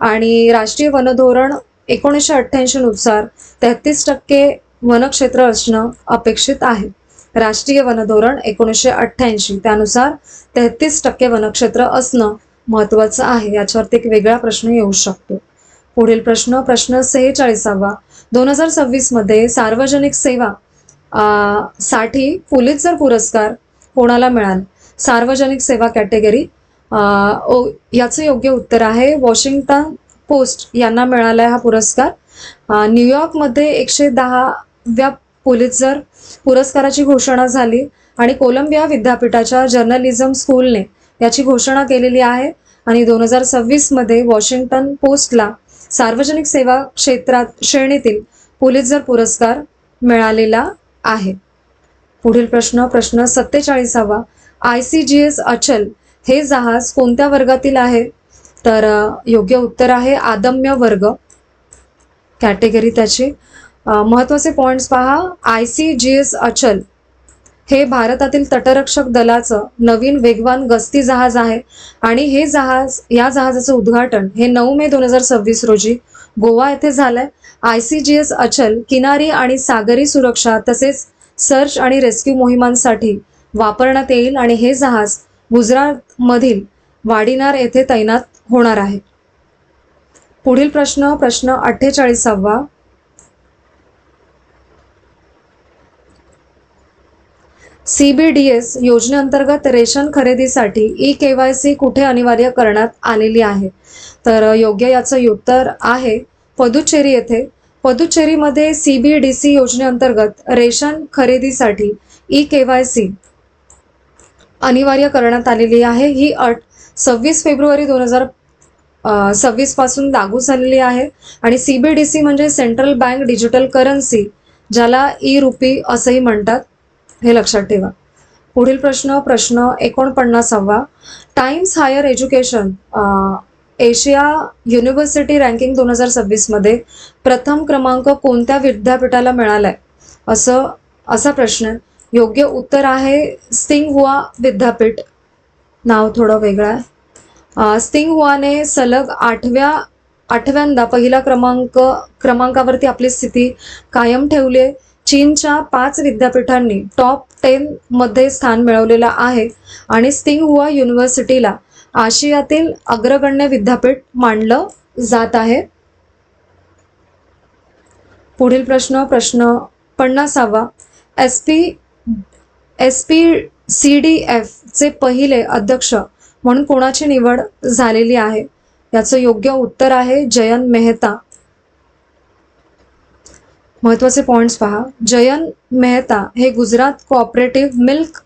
आणि राष्ट्रीय वनधोरण 1988 नुसार 33% वनक्षेत्र असणं अपेक्षित आहे. राष्ट्रीय वनधोरण 1988 त्यानुसार 33% वनक्षेत्र असणं महत्त्वाचं आहे. याच्यावरती एक वेगळा प्रश्न येऊ शकतो. पुढील प्रश्न 46वा. 2026 मध्ये सार्वजनिक सेवा साठी पुलित्झर पुरस्कार कोणाला मिळाला? सार्वजनिक सेवा कॅटेगरी. याचं योग्य उत्तर आहे वॉशिंग्टन पोस्ट यांना मिळाला आहे हा पुरस्कार. न्यूयॉर्कमध्ये 110व्या पुलित्झर पुरस्काराची घोषणा झाली आणि कोलंबिया विद्यापीठाच्या जर्नलिझम स्कूलने याची घोषणा केलेली आहे आणि 2026 मध्ये वॉशिंग्टन पोस्टला सार्वजनिक सेवा क्षेत्रात श्रेणीतील पुलित्झर पुरस्कार मिळालेला आहे. पुढील प्रश्न 47वा. ICGS अचल हे जहाज कोणत्या वर्गातील आहे? तर योग्य उत्तर आहे आदम्य वर्ग कॅटेगरी त्याची. महत्त्वाचे पॉइंट्स पहा. ICGS अचल हे भारतातील तटरक्षक दलाचं नवीन वेगवान गस्ती जहाज आहे आणि या जहाजाचं उद्घाटन हे 9 मे 2026 रोजी गोवा येथे झालंय. ICGS अचल किनारी आणि सागरी सुरक्षा तसेच सर्च आणि रेस्क्यू मोहिमांसाठी वापरण्यात येईल आणि हे जहाज गुजरातमधील वाडीनार येथे तैनात होणार आहे. पुढील प्रश्न 48वा. CBDS योजनेअंतर्गत रेशन खरेदीसाठी eKYC कुठे अनिवार्य करण्यात आलेली आहे? तर योग्य याचं उत्तर आहे पुदुच्चेरी येथे. पुदुच्चेरीमध्ये CBDC योजनेअंतर्गत रेशन खरेदीसाठी eKYC अनिवार्य करण्यात आलेली आहे. ही अट 26 फेब्रुवारी 2026 पासून लागू झालेली आहे आणि CBDC म्हणजे सेंट्रल बँक डिजिटल करन्सी, ज्याला ई-रुपी असंही म्हणतात, हे लक्षात ठेवा. पुढील प्रश्न 49वा. Times higher education Asia university ranking 2026 मध्ये प्रथम क्रमांक कोणत्या विद्यापीठाला मिळालाय? असा प्रश्न आहे. योग्य उत्तर आहे त्सिंगहुआ विद्यापीठ. नाव थोडं वेगळं आहे. त्सिंगहुआने सलग आठव्यांदा पहिल्या क्रमांकावरती आपली स्थिती कायम ठेवली आहे. चीनच्या 5 विद्यापीठांनी टॉप 10 मध्ये स्थान मिळवलेलं आहे आणि त्सिंगहुआ युनिव्हर्सिटीला आशियातील अग्रगण्य विद्यापीठ मानलं जात आहे. पुढील प्रश्न 50वा. SPCDF चे पहिले अध्यक्ष म्हणून कोणाची निवड झालेली आहे? याचं योग्य उत्तर आहे जयंत मेहता. महत्त्वाचे पॉइंट्स पहा. जयंत मेहता हे Gujarat cooperative milk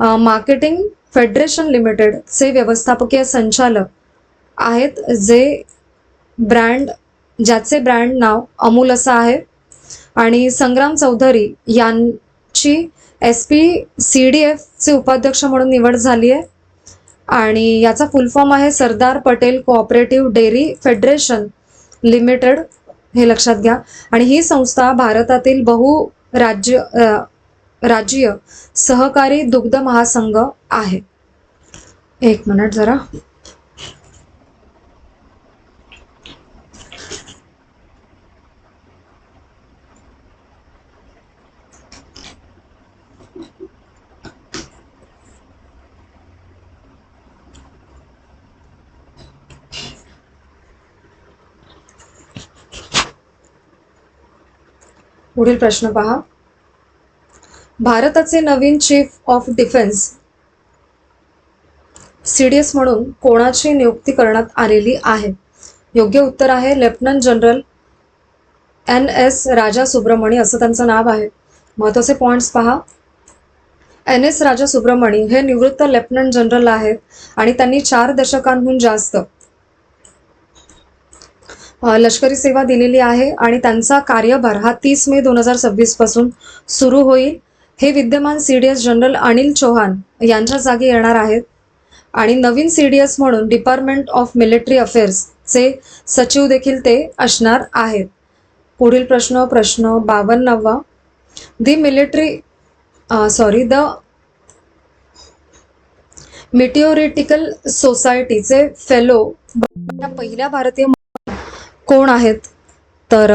marketing federation limited चे व्यवस्थापकीय संचालक आहेत, ज्याचे ब्रँड नाव अमूल असं आहे. आणि संग्राम चौधरी यांची SPCDF चे उपाध्यक्ष म्हणून निवड झाली आहे आणि याचा फुल फॉर्म आहे Sardar Patel cooperative dairy federation limited, हे लक्षात घ्या. आणि ही संस्था भारतातील राज्य सहकारी दुग्ध महासंघ आहे. एक मिनिट जरा. पुढील प्रश्न पहा. भारताचे नवीन चीफ ऑफ डिफेन्स CDS म्हणून कोणाची नियुक्ती करण्यात आलेली आहे? योग्य उत्तर आहे लेफ्टनंट जनरल NS राजा सुब्रमणी असं त्यांचं नाव आहे. महत्त्वाचे पॉइंट्स पहा. NS राजा सुब्रमणी हे निवृत्त लेफ्टनंट जनरल आहेत आणि त्यांनी 4 दशकांहून जास्त लष्करी सेवा दिलेली आहे आणि त्यांचा कार्यभार हा 30 मे 2026 पासून सुरू होईल. हे विद्यमान CDS जनरल अनिल चौहान यांच्या जागी येणार आहेत आणि नवीन CDS म्हणून डिपार्टमेंट ऑफ मिलिटरी अफेअर्सचे सचिव देखील ते असणार आहेत. पुढील प्रश्न 52वा. द मिटिओरिटिकल सोसायटीचे फेलो पहिल्या भारतीय कोण आहेत? तर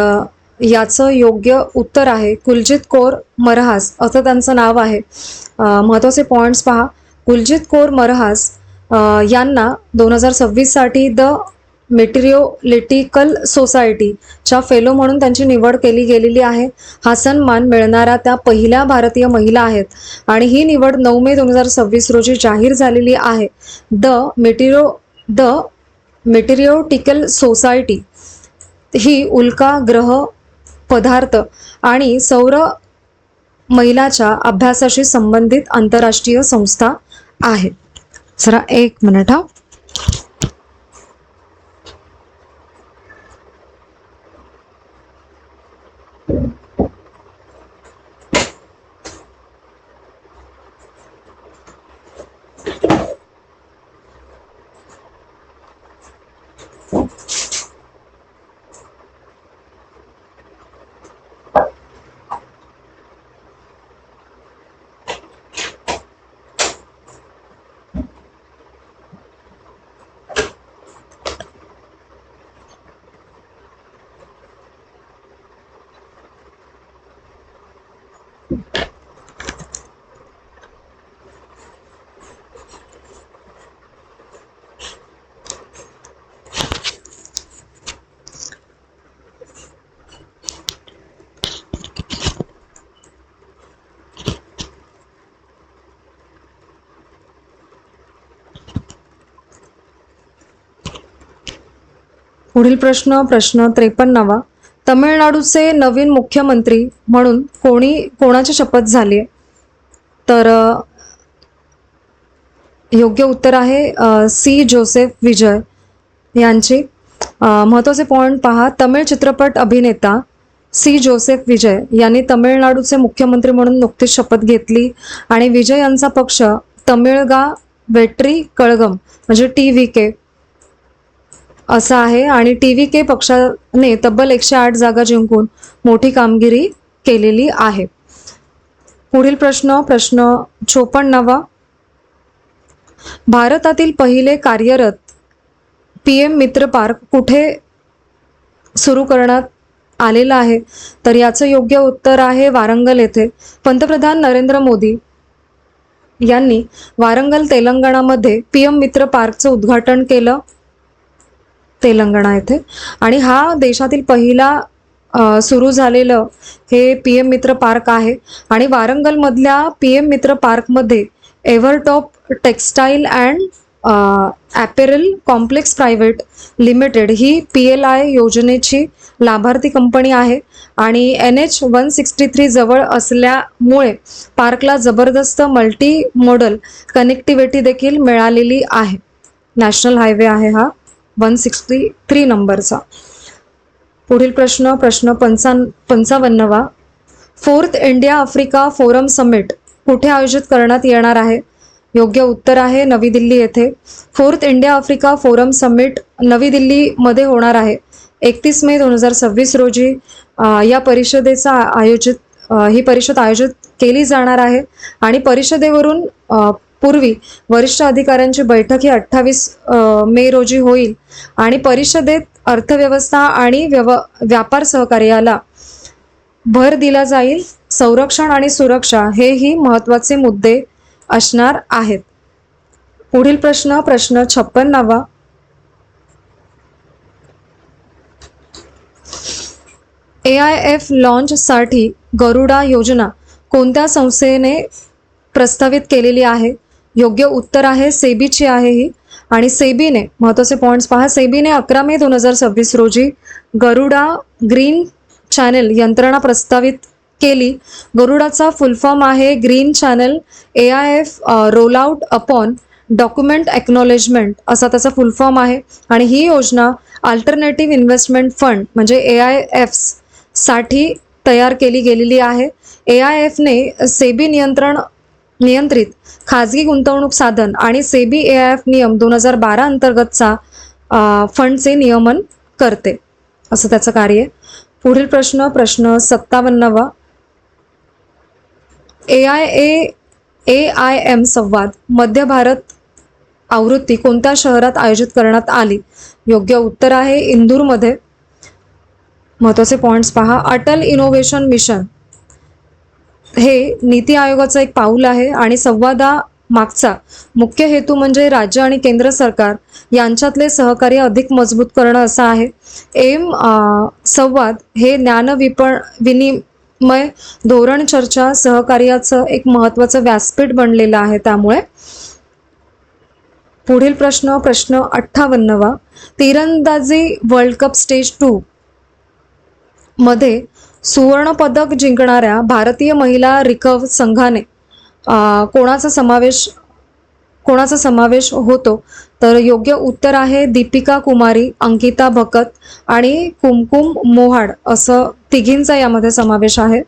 याचं योग्य उत्तर आहे कुलजित कौर मरहास असं त्यांचं नाव आहे. महत्त्वाचे पॉईंट्स पहा. कुलजित कौर मरहास यांना 2026 साठी द मेटिरिओलिटिकल सोसायटीच्या फेलो म्हणून त्यांची निवड केली गेलेली आहे. हा सन्मान मिळणाऱ्या त्या पहिल्या भारतीय महिला आहेत आणि ही निवड 9 मे 2026 रोजी जाहीर झालेली आहे. द मेटिरिओटिकल सोसायटी ही उल्का, ग्रह, पदार्थ आणि सौर मैलाच्या अभ्यासाशी संबंधित आंतरराष्ट्रीय संस्था आहे. जरा एक मिनिट हा. पुढील प्रश्न 53वा. तमिळनाडूचे नवीन मुख्यमंत्री म्हणून कोणाची शपथ झाली आहे? तर योग्य उत्तर आहे सी जोसेफ विजय यांची. महत्त्वाचे पॉईंट पहा. तमिळ चित्रपट अभिनेता सी जोसेफ विजय यांनी तमिळनाडूचे मुख्यमंत्री म्हणून नुकतीच शपथ घेतली आणि विजय यांचा पक्ष तमिळगा वेट्री कळगम म्हणजे TVK असा आहे आणि TVK पक्षाने तब्बल 108 जागा जिंकून मोठी कामगिरी केलेली आहे. पुढील प्रश्न 54वा. भारतातील पहिले कार्यरत PM मित्र पार्क कुठे सुरू करण्यात आलेलं आहे? तर याचं योग्य उत्तर आहे वारंगल येथे. पंतप्रधान नरेंद्र मोदी यांनी वारंगल तेलंगणामध्ये PM मित्र पार्कचं उद्घाटन केलं तेलंगणा येथे आणि हा देशातील पहिला सुरू झालेलं हे PM मित्र पार्क आहे आणि वारंगलमधल्या PM मित्र पार्कमध्ये Evertop textile and apparel complex private limited ही PLI योजनेची लाभार्थी कंपनी आहे आणि NH 163 जवळ असल्यामुळे पार्कला जबरदस्त मल्टी मोडल कनेक्टिव्हिटी देखील मिळालेली आहे. नॅशनल हायवे आहे हा 163 नंबरचा. पुढील प्रश्न 55वा. 4th India Africa forum summit कुठे आयोजित करण्यात येणार आहे? योग्य उत्तर आहे नवी दिल्ली येथे. 4th India Africa forum summit नवी दिल्लीमध्ये होणार आहे. 31 मे 2026 रोजी या परिषदेचा ही परिषद आयोजित केली जाणार आहे आणि परिषदेवरून पूर्वी वरिष्ठ अधिकाऱ्यांची बैठक ही 28 मे रोजी होईल आणि परिषदेत अर्थव्यवस्था आणि व्यापार सहकार्याला भर दिला जाईल. संरक्षण आणि सुरक्षा हेही महत्त्वाचे मुद्दे असणार आहेत. पुढील प्रश्न 56वा. AIF लॉन्चसाठी गरुडा योजना कोणत्या संस्थेने प्रस्तावित केलेली आहे? योग्य उत्तर आहे सेबीची आहे ही आणि सेबीने महत्त्वाचे पॉईंट्स पहा. सेबीने 11 मे 2026 रोजी गरुडा ग्रीन चॅनल यंत्रणा प्रस्तावित केली. गरुडाचा फुल फॉर्म आहे green channel AIF roll out upon document acknowledgement असा त्याचा फुल फॉर्म आहे आणि ही योजना अल्टरनेटिव्ह इन्व्हेस्टमेंट फंड म्हणजे AIFs साठी तयार केली गेलेली आहे. AIFने सेबी नियंत्रित खाजगी गुंतवणूक साधन आणि सेबी AIF नियम 2012 अंतर्गतचा फंडचे नियमन करते, असं त्याचं कार्य आहे. पुढील प्रश्न 57वा. AIM संवाद मध्य भारत आवृत्ती कोणत्या शहरात आयोजित करण्यात आली? योग्य उत्तर आहे इंदूरमध्ये. महत्त्वाचे पॉइंट्स पहा. अटल इनोव्हेशन मिशन हे नीती आयोगाचं एक पाऊल आहे आणि संवादामागचा मुख्य हेतू म्हणजे राज्य आणि केंद्र सरकार यांच्यातले सहकार्य अधिक मजबूत करणं असा आहे. संवाद हे विनिमय, धोरण चर्चा, सहकार्याचं एक महत्त्वाचं व्यासपीठ बनलेलं आहे. त्यामुळे पुढील प्रश्न 58वा. तीरंदाजी वर्ल्ड कप स्टेज 2 मध्ये सुवर्ण पदक जिंकणाऱ्या भारतीय महिला रिकर्व्ह संघाने कोणाचा समावेश होतो? तर योग्य उत्तर आहे दीपिका कुमारी, अंकिता भकत आणि कुमकुम मोहाड, असं तिघींचा यामध्ये समावेश आहे.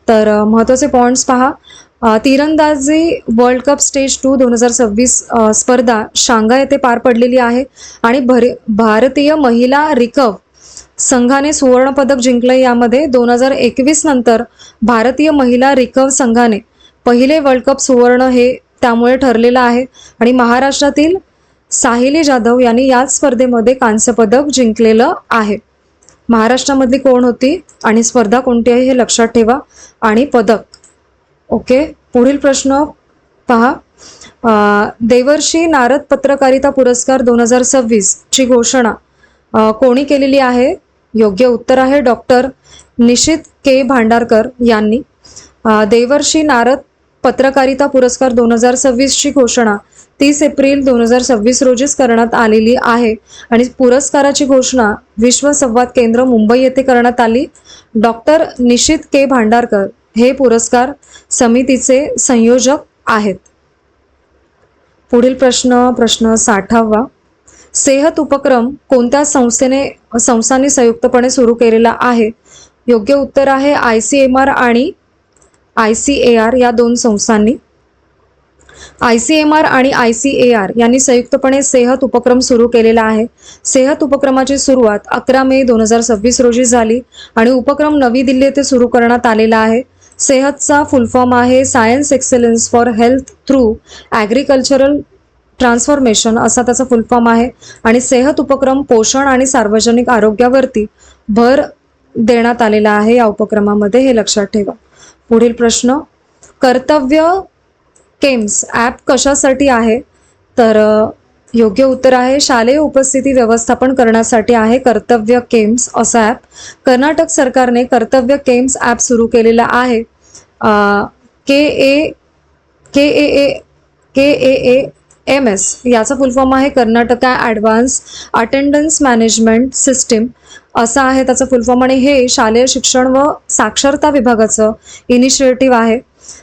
तर महत्त्वाचे पॉइंट्स पहा. तीरंदाजी वर्ल्ड कप स्टेज 2 2026 स्पर्धा शांघाय येथे पार पडलेली आहे आणि भारतीय महिला रिकर्व्ह संघाने सुवर्णपदक जिंकले. यामध्ये 2021 नंतर भारतीय महिला रिकर्व्ह संघाने पहिले वर्ल्ड कप सुवर्ण हे त्यामुळे ठरलेलं आहे आणि महाराष्ट्रातील साहिली जाधव यांनी याच स्पर्धेमध्ये कांस्य पदक जिंकलेलं आहे. महाराष्ट्रामधली कोण होती आणि स्पर्धा कोणती आहे हे लक्षात ठेवा आणि पदक. ओके. पुढील प्रश्न पहा. देवर्षी नारद पत्रकारिता पुरस्कार 2026 ची घोषणा कोणी केलेली आहे? योग्य उत्तर आहे डॉक्टर निशित के भांडारकर यांनी. देवर्षी नारद पत्रकारिता पुरस्कार 2026 ची घोषणा 30 एप्रिल 2026 रोजीच करण्यात आलेली आहे आणि पुरस्काराची घोषणा विश्व संवाद केंद्र मुंबई येथे करण्यात आली. डॉक्टर निशित के भांडारकर हे पुरस्कार समितीचे संयोजक आहेत. पुढील प्रश्न 60वा. सेहत उपक्रम कोणत्या संस्थांनी संयुक्तपणे सुरू केलेला आहे? योग्य उत्तर आहे ICMR आणि ICAR या दोन संस्थांनी. ICMR आणि ICAR यांनी संयुक्तपणे सेहत उपक्रम सुरू केलेला आहे. सेहत उपक्रमाची सुरुवात 11 मे 2026 रोजी झाली आणि उपक्रम नवी दिल्ली येथे सुरू करण्यात आलेला आहे. सेहतचा फुल फॉर्म आहे science excellence for health through agricultural transformation, असा त्याचा फुल फॉर्म आहे आणि सेहत उपक्रम पोषण आणि सार्वजनिक आरोग्यावरती भर देण्यात आलेला आहे या उपक्रमामध्ये, हे लक्षात ठेवा. पुढील प्रश्न. कर्तव्य केम्स ॲप कशासाठी आहे? तर योग्य उत्तर आहे शालेय उपस्थिती व्यवस्थापन करण्यासाठी आहे कर्तव्य केम्स असं ॲप. कर्नाटक सरकारने कर्तव्य केम्स ॲप सुरू केलेला आहे. KAAMS याचा फुल फॉर्म आहे Karnataka advance attendance management system असा आहे त्याचा फुल फॉर्म आणि हे शालेय शिक्षण व साक्षरता विभागाचं इनिशिएटिव्ह आहे.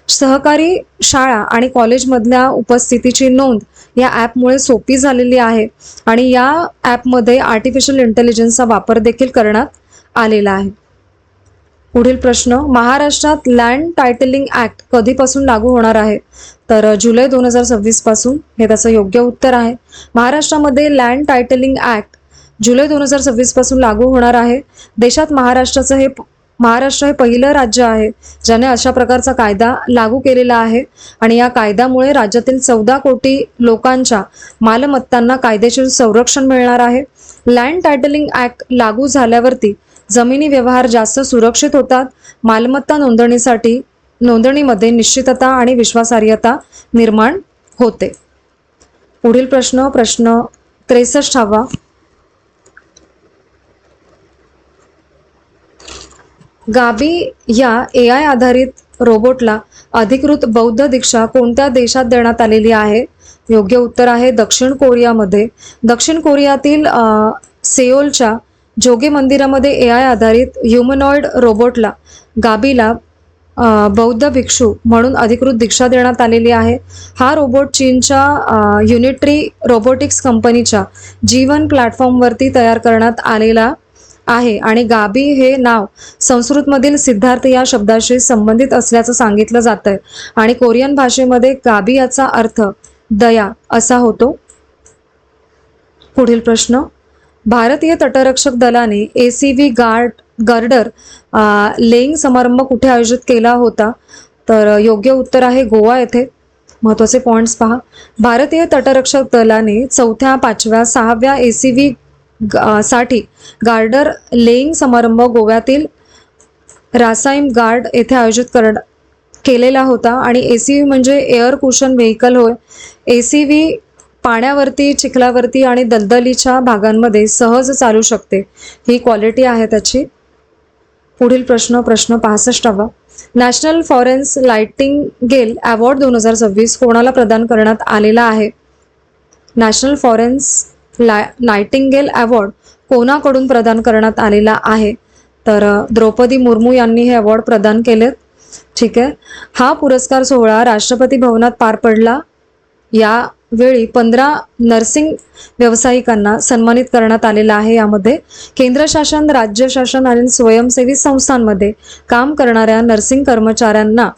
सहकारी शाळा आणि कॉलेजमधल्या उपस्थितीची नोंद या ॲपमुळे सोपी झालेली आहे आणि या ॲपमध्ये आर्टिफिशियल इंटेलिजन्सचा वापर देखील करण्यात आलेला आहे. पुढील प्रश्न. महाराष्ट्रात लँड टायटलिंग ॲक्ट कधीपासून लागू होणार आहे? तर जुलै 2026 पासून, हे त्याचं योग्य उत्तर आहे. महाराष्ट्रामध्ये लँड टायटलिंग ॲक्ट जुलै 2026 पासून लागू होणार आहे. देशात महाराष्ट्र हे पहिलं राज्य आहे ज्याने अशा प्रकारचा कायदा लागू केलेला आहे आणि या कायद्यामुळे राज्यातील 14 कोटी लोकांच्या मालमत्तांना कायदेशीर संरक्षण मिळणार आहे. लँड टायटलिंग ॲक्ट लागू झाल्यावरती जमिनी व्यवहार जास्त सुरक्षित होतात. मालमत्ता नोंदणीमध्ये निश्चितता आणि विश्वासार्हता निर्माण होते. पुढील प्रश्न 63वा. गाबी या AI आधारित रोबोटला अधिकृत बौद्ध दीक्षा कोणत्या देशात देण्यात आलेली आहे? योग्य उत्तर आहे दक्षिण कोरियामध्ये. दक्षिण कोरियातील सेओलच्या जोगे मंदिरामध्ये AI आधारित ह्युमनॉइड रोबोटला गाबीला बौद्ध भिक्षू म्हणून अधिकृत दीक्षा देण्यात आलेली आहे. हा रोबोट चीनच्या युनिट्री रोबोटिक्स कंपनीच्या G1 प्लॅटफॉर्मवरती तयार करण्यात आलेला आहे आणि गाबी हे नाव संस्कृतमधील सिद्धार्थ या शब्दाशी संबंधित असल्याचं सांगितलं जातंय आणि कोरियन भाषेमध्ये गाबी याचा अर्थ दया असा होतो. पुढील प्रश्न, भारतीय तटरक्षक दलाने ACV गर्डर लेईंग समारंभ कुठे आयोजित केला होता? तर योग्य उत्तर आहे गोवा येथे. महत्त्वाचे पॉइंट्स पहा. भारतीय तटरक्षक दलाने 4थ्या, 5व्या, 6व्या ACV साठी गार्डर लेईंग समारंभ गोव्यातील रासाईम गार्ड येथे आयोजित केलेला होता आणि ACV म्हणजे एअर कुशन व्हेकल होय. ACV पाण्यावरती, चिखलावरती आणि दलदलीच्या भागांमध्ये सहज चालू शकते, ही क्वालिटी आहे त्याची. पुढील प्रश्न 65वा. नॅशनल फॉरेन्स नायटिंगेल अवॉर्ड 2026 कोणाला प्रदान करण्यात आलेला आहे? नॅशनल फॉरेन्स नायटिंगेल अवॉर्ड कोणाकडून प्रदान करण्यात आलेला आहे? तर द्रौपदी मुर्मू यांनी हे अवॉर्ड प्रदान केलेत. ठीक आहे. हा पुरस्कार सोहळा राष्ट्रपती भवनात पार पडला. यावेळी 15 नर्सिंग व्यावसायिकांना सन्मानित करण्यात आलेला आहे. यामध्ये केंद्र शासन, राज्य शासन आणि स्वयंसेवी संस्थांमध्ये काम करणाऱ्या नर्सिंग कर्मचाऱ्यांना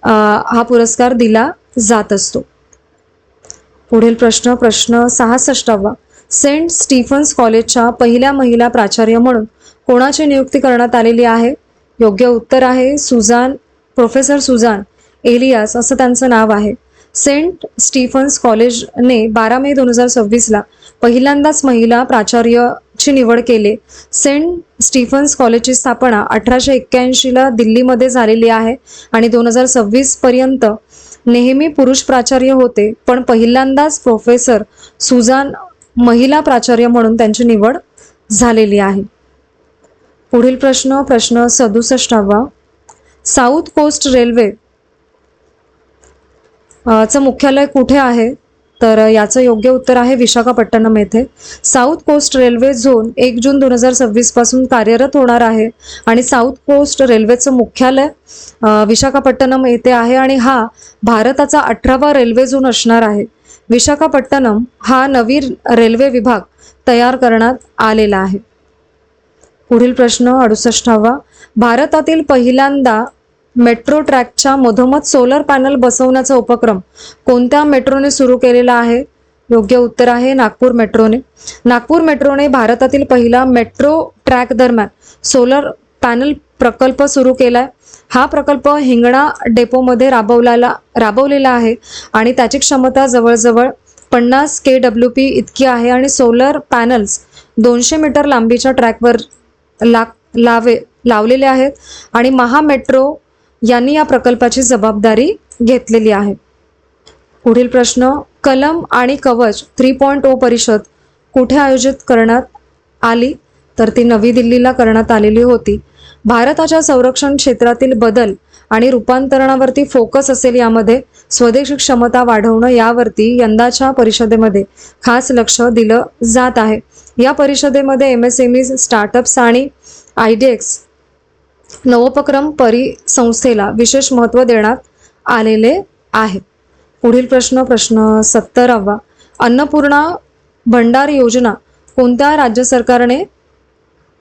हा पुरस्कार दिला जात असतो. पुढील प्रश्न 66वा. सेंट स्टीफन्स कॉलेजच्या पहिल्या महिला प्राचार्य म्हणून कोणाची नियुक्ती करण्यात आलेली आहे? योग्य उत्तर आहे प्रोफेसर सुझान एलियास असं त्यांचं नाव आहे. सेंट स्टीफन्स कॉलेजने 12 मे 2026ला पहिल्यांदाच महिला प्राचार्यची निवड केली. सेंट स्टीफन्स कॉलेजची स्थापना 1881ला दिल्लीमध्ये झालेली आहे आणि 2026 पर्यंत नेहमी पुरुष प्राचार्य होते, पण पहिल्यांदाच प्रोफेसर सुझान महिला प्राचार्य म्हणून त्यांची निवड झालेली आहे. पुढील प्रश्न 67वा. साऊथ कोस्ट रेल्वे चं मुख्यालय कुठे आहे? तर याचं योग्य उत्तर आहे विशाखापट्टणम येथे. साऊथ कोस्ट रेल्वे झोन 1 जून 2026 पासून कार्यरत होणार आहे आणि साऊथ कोस्ट रेल्वेचं मुख्यालय विशाखापट्टणम येथे आहे आणि हा भारताचा 18वा रेल्वे झोन असणार आहे. विशाखापट्टणम हा नवीन रेल्वे विभाग तयार करण्यात आलेला आहे. पुढील प्रश्न 68वा. भारतातील पहिल्यांदा मेट्रो ट्रॅकच्या मधोमध सोलर पॅनल बसवण्याचा उपक्रम कोणत्या मेट्रोने सुरू केलेला आहे? योग्य उत्तर आहे नागपूर मेट्रोने. नागपूर मेट्रोने भारतातील पहिला मेट्रो ट्रॅक दरम्यान सोलर पॅनल प्रकल्प सुरू केलाय. हा प्रकल्प हिंगणा डेपोमध्ये राबवलेला आहे आणि त्याची क्षमता जवळजवळ 50 kWp इतकी आहे आणि सोलर पॅनल्स 200 मीटर लांबीच्या ट्रॅकवर लावलेले आहेत आणि महामेट्रो यांनी या प्रकल्पाची जबाबदारी घेतलेली आहे. पुढील प्रश्न, कलम आणि कवच 3.0 परिषद कुठे आयोजित करण्यात आली? तर ती नवी दिल्लीला करण्यात आलेली होती. भारताच्या संरक्षण क्षेत्रातील बदल आणि रूपांतरणावरती फोकस असेल. यामध्ये स्वदेशी क्षमता वाढवणं यावरती यंदाच्या परिषदेमध्ये खास लक्ष दिलं जात आहे. या परिषदेमध्ये MSME, स्टार्टअप्स आणि IDX नवोपक्रम परिसंस्थेला विशेष महत्त्व देण्यात आलेले आहे. पुढील प्रश्न 70वा. अन्नपूर्णा भंडार योजना कोणत्या राज्य सरकारने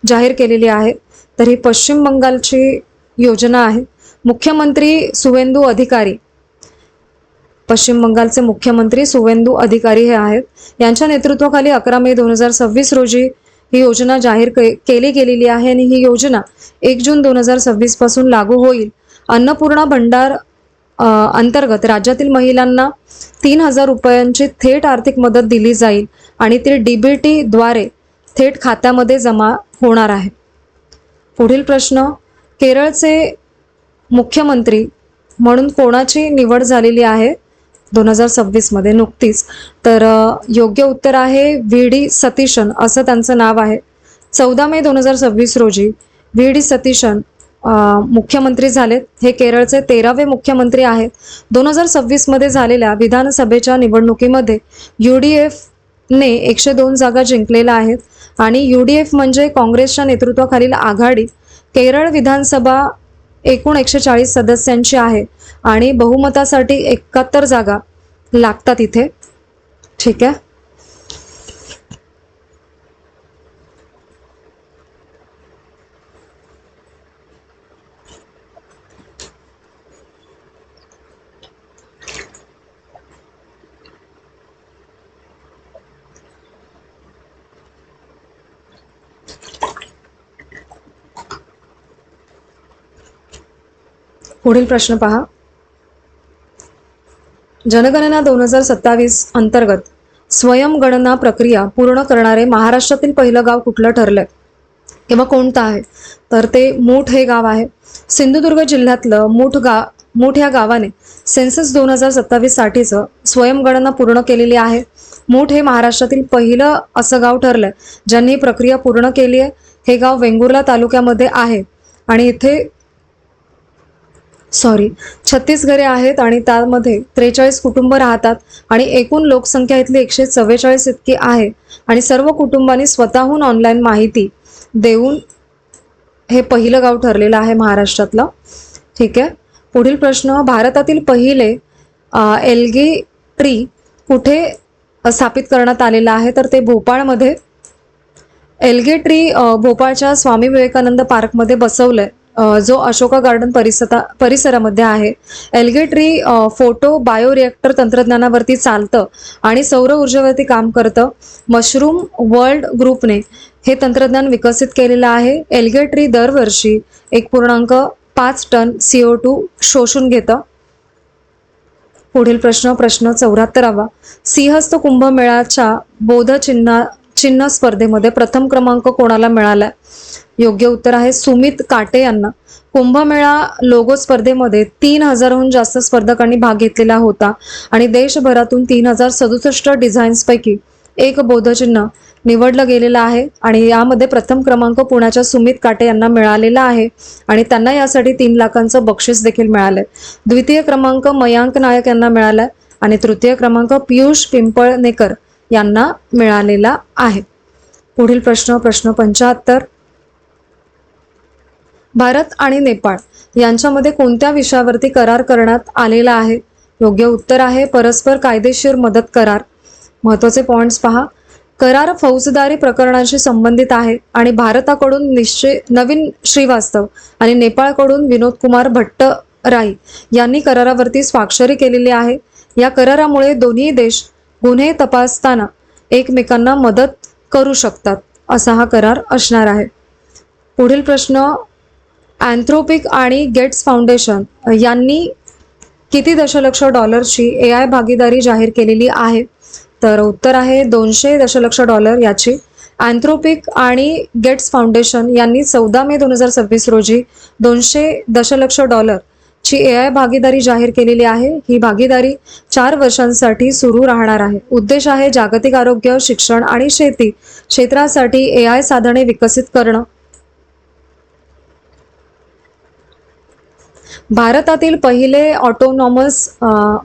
जाहीर केलेली आहे? तर ही पश्चिम बंगालची योजना आहे. मुख्यमंत्री सुवेंदू अधिकारी, पश्चिम बंगालचे मुख्यमंत्री सुवेंदू अधिकारी हे आहेत. यांच्या नेतृत्वाखाली 11 मे 2026 रोजी ही योजना जाहीर केली गेलेली आहे आणि ही योजना 1 जून 2026 पासून लागू होईल. अन्नपूर्णा भंडार अंतर्गत राज्यातील महिलांना 3,000 रुपयांची थेट आर्थिक मदत दिली जाईल आणि ती DBT द्वारे थेट खात्यामध्ये जमा होणार आहे. पुढील प्रश्न, केरळचे मुख्यमंत्री म्हणून कोणाची निवड झालेली आहे 2026 मध्ये नुकतीच? तर योग्य उत्तर आहे VD सतीशन असं त्यांचं नाव आहे. 14 मे 2026 रोजी VD सतीशन मुख्यमंत्री झालेत. हे केरळचे 13वे मुख्यमंत्री आहेत. 2026 मध्ये झालेल्या विधानसभेच्या निवडणुकीमध्ये UDF ने 102 जागा जिंकलेल्या आहेत आणि UDF म्हणजे काँग्रेसच्या नेतृत्वाखालील आघाडी. केरळ विधानसभा एकूण 140 सदस्यांची आहे आणि बहुमतासाठी 71 जागा लागतात इथे. ठीक आहे. पुढील प्रश्न पहा. जनगणना 2027 अंतर्गत स्वयंगणना प्रक्रिया पूर्ण करणारे महाराष्ट्रातील पहिलं गाव कुठलं ठरलंय किंवा कोणतं आहे? तर ते मूठ हे गाव आहे. सिंधुदुर्ग जिल्ह्यातलं मूठ या गावाने सेन्सस 2027 साठीचं स्वयंगणना पूर्ण केलेली आहे. मूठ हे महाराष्ट्रातील पहिलं असं गाव ठरलंय ज्यांनी ही प्रक्रिया पूर्ण केली आहे. हे गाव वेंगुर्ला तालुक्यामध्ये आहे आणि इथे 36 घरे आहेत आणि त्यामध्ये 43 कुटुंब राहतात आणि एकूण लोकसंख्या इथली 144 इतकी आहे आणि सर्व कुटुंबांनी स्वतःहून ऑनलाईन माहिती देऊन हे पहिलं गाव ठरलेलं आहे महाराष्ट्रातलं. ठीक आहे. पुढील प्रश्न. भारतातील पहिले एल्गी ट्री कुठे स्थापित करण्यात आलेलं आहे? तर ते भोपाळमध्ये. एल्गी ट्री भोपाळच्या स्वामी विवेकानंद पार्कमध्ये बसवलंय जो अशोका गार्डन परिसरामध्ये आहे. एल्गी ट्री फोटो बायोरिएक्टर तंत्रज्ञानावरती चालतं आणि सौर ऊर्जेवरती काम करतं. मशरूम वर्ल्ड ग्रुपने हे तंत्रज्ञान विकसित केलेलं आहे. एल्गी ट्री दरवर्षी 1.5 टन CO2 शोषून घेतं. पुढील प्रश्न. प्रश्न 74वा. सिंहस्थ कुंभमेळ्याच्या बोध चिन्ह स्पर्धेमध्ये प्रथम क्रमांक कोणाला मिळाला? योग्य उत्तर आहे सुमित काटे यांना. कुंभमेळा लोगो स्पर्धेमध्ये 3000हून जास्त स्पर्धकांनी भाग घेतलेला होता आणि देशभरातून 3067 डिझाईन्सपैकी एक बोधचिन्ह निवडलं गेलेलं आहे आणि यामध्ये प्रथम क्रमांक पुण्याच्या सुमित काटे यांना मिळालेला आहे आणि त्यांना यासाठी 3 लाखांचं बक्षीस देखील मिळालंय. द्वितीय क्रमांक मयांक नायक यांना मिळालाय आणि तृतीय क्रमांक पियुष पिंपळनेकर यांना मिळालेला आहे. पुढील प्रश्न. प्रश्न 75. भारत आणि नेपाळ यांच्यामध्ये कोणत्या विषयावरती करार करण्यात आलेला आहे? योग्य उत्तर आहे परस्पर कायदेशीर मदत करार. महत्त्वाचे पॉइंट्स पहा. करार फौजदारी प्रकरणांशी संबंधित आहे आणि भारताकडून नवीन श्रीवास्तव आणि नेपाळकडून विनोद कुमार भट्टराई यांनी करारावरती स्वाक्षरी केलेली आहे. या करारामुळे दोन्ही देश गुन्हे तपासताना एकमेकांना मदत करू शकतात असा हा करार असणार आहे. पुढील प्रश्न. अँथ्रोपिक आणि गेट्स फाउंडेशन यांनी किती दशलक्ष डॉलरची AI भागीदारी जाहीर केलेली आहे? तर उत्तर आहे 200 दशलक्ष डॉलर याची. अँथ्रोपिक आणि गेट्स फाउंडेशन यांनी 14 मे 2026 रोजी 200 दशलक्ष डॉलरची AI भागीदारी जाहीर केलेली आहे. ही भागीदारी 4 वर्षांसाठी सुरू राहणार आहे. उद्देश आहे जागतिक आरोग्य, शिक्षण आणि शेती क्षेत्रासाठी AI साधने विकसित करणं. भारतातील पहिले ऑटोनॉमस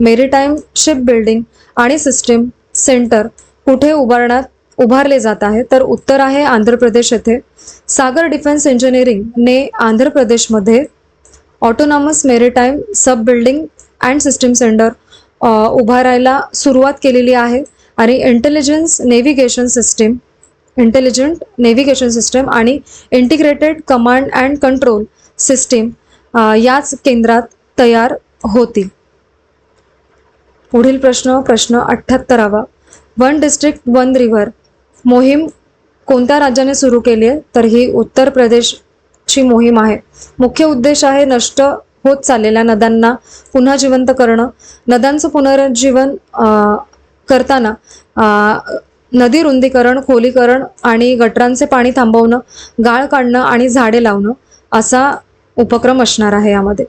मेरीटाईम शिप बिल्डिंग आणि सिस्टीम सेंटर कुठे उभारले जात आहे? तर उत्तर आहे आंध्र प्रदेश येथे. सागर डिफेन्स इंजिनिअरिंगने आंध्र प्रदेशमध्ये autonomous maritime sub building and system centre उभारायला सुरुवात केलेली आहे आणि इंटेलिजंट नेव्हिगेशन सिस्टीम आणि integrated command and control system याच केंद्रात तयार होतील. पुढील प्रश्न. प्रश्न 78वा. वन डिस्ट्रिक्ट वन रिव्हर मोहीम कोणत्या राज्याने सुरू केली आहे? तर ही उत्तर प्रदेशची मोहीम आहे. मुख्य उद्देश आहे नष्ट होत चाललेल्या नद्यांना पुन्हा जिवंत करणं. नद्यांचं पुनरुज्जीवन करताना नदी रुंदीकरण, खोलीकरण आणि गटरांचे पाणी थांबवणं, गाळ काढणं आणि झाडे लावणं असा उपक्रम असणार आहे यामध्ये.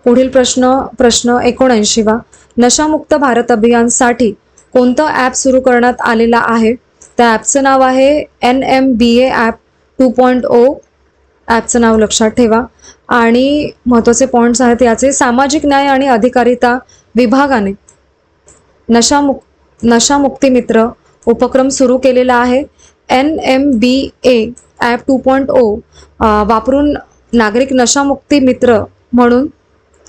पुढील प्रश्न. प्रश्न 79वा. नशामुक्त भारत अभियानसाठी कोणतं ॲप सुरू करण्यात आलेलं आहे? त्या ॲपचं नाव आहे NMBA ॲप 2.0. ॲपचं नाव लक्षात ठेवा. आणि महत्त्वाचे पॉईंट्स आहेत याचे. सामाजिक न्याय आणि अधिकारिता विभागाने नशामुक्ती मित्र उपक्रम सुरू केलेला आहे. NMBA ॲप 2.0 वापरून नागरिक नशामुक्ती मित्र म्हणून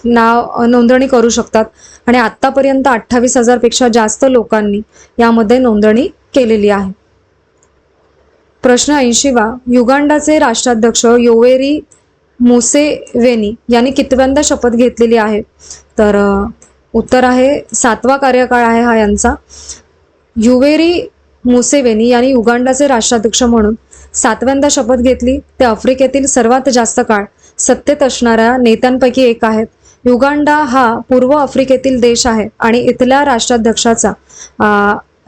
नोंदणी करू शकतात आणि आत्तापर्यंत 28,000 पेक्षा जास्त लोकांनी यामध्ये नोंदणी केलेली आहे. प्रश्न 80वा. युगांडाचे राष्ट्राध्यक्ष योवेरी मुसेवेनी यांनी कितव्यांदा शपथ घेतलेली आहे? तर उत्तर आहे 7वा कार्यकाळ आहे हा यांचा. युवेरी मुसेवेनी यांनी युगांडाचे राष्ट्राध्यक्ष म्हणून 7व्यांदा शपथ घेतली. ते आफ्रिकेतील सर्वात जास्त काळ सत्तेत असणाऱ्या नेत्यांपैकी एक आहेत. युगांडा हा पूर्व आफ्रिकेतील देश आहे आणि इथल्या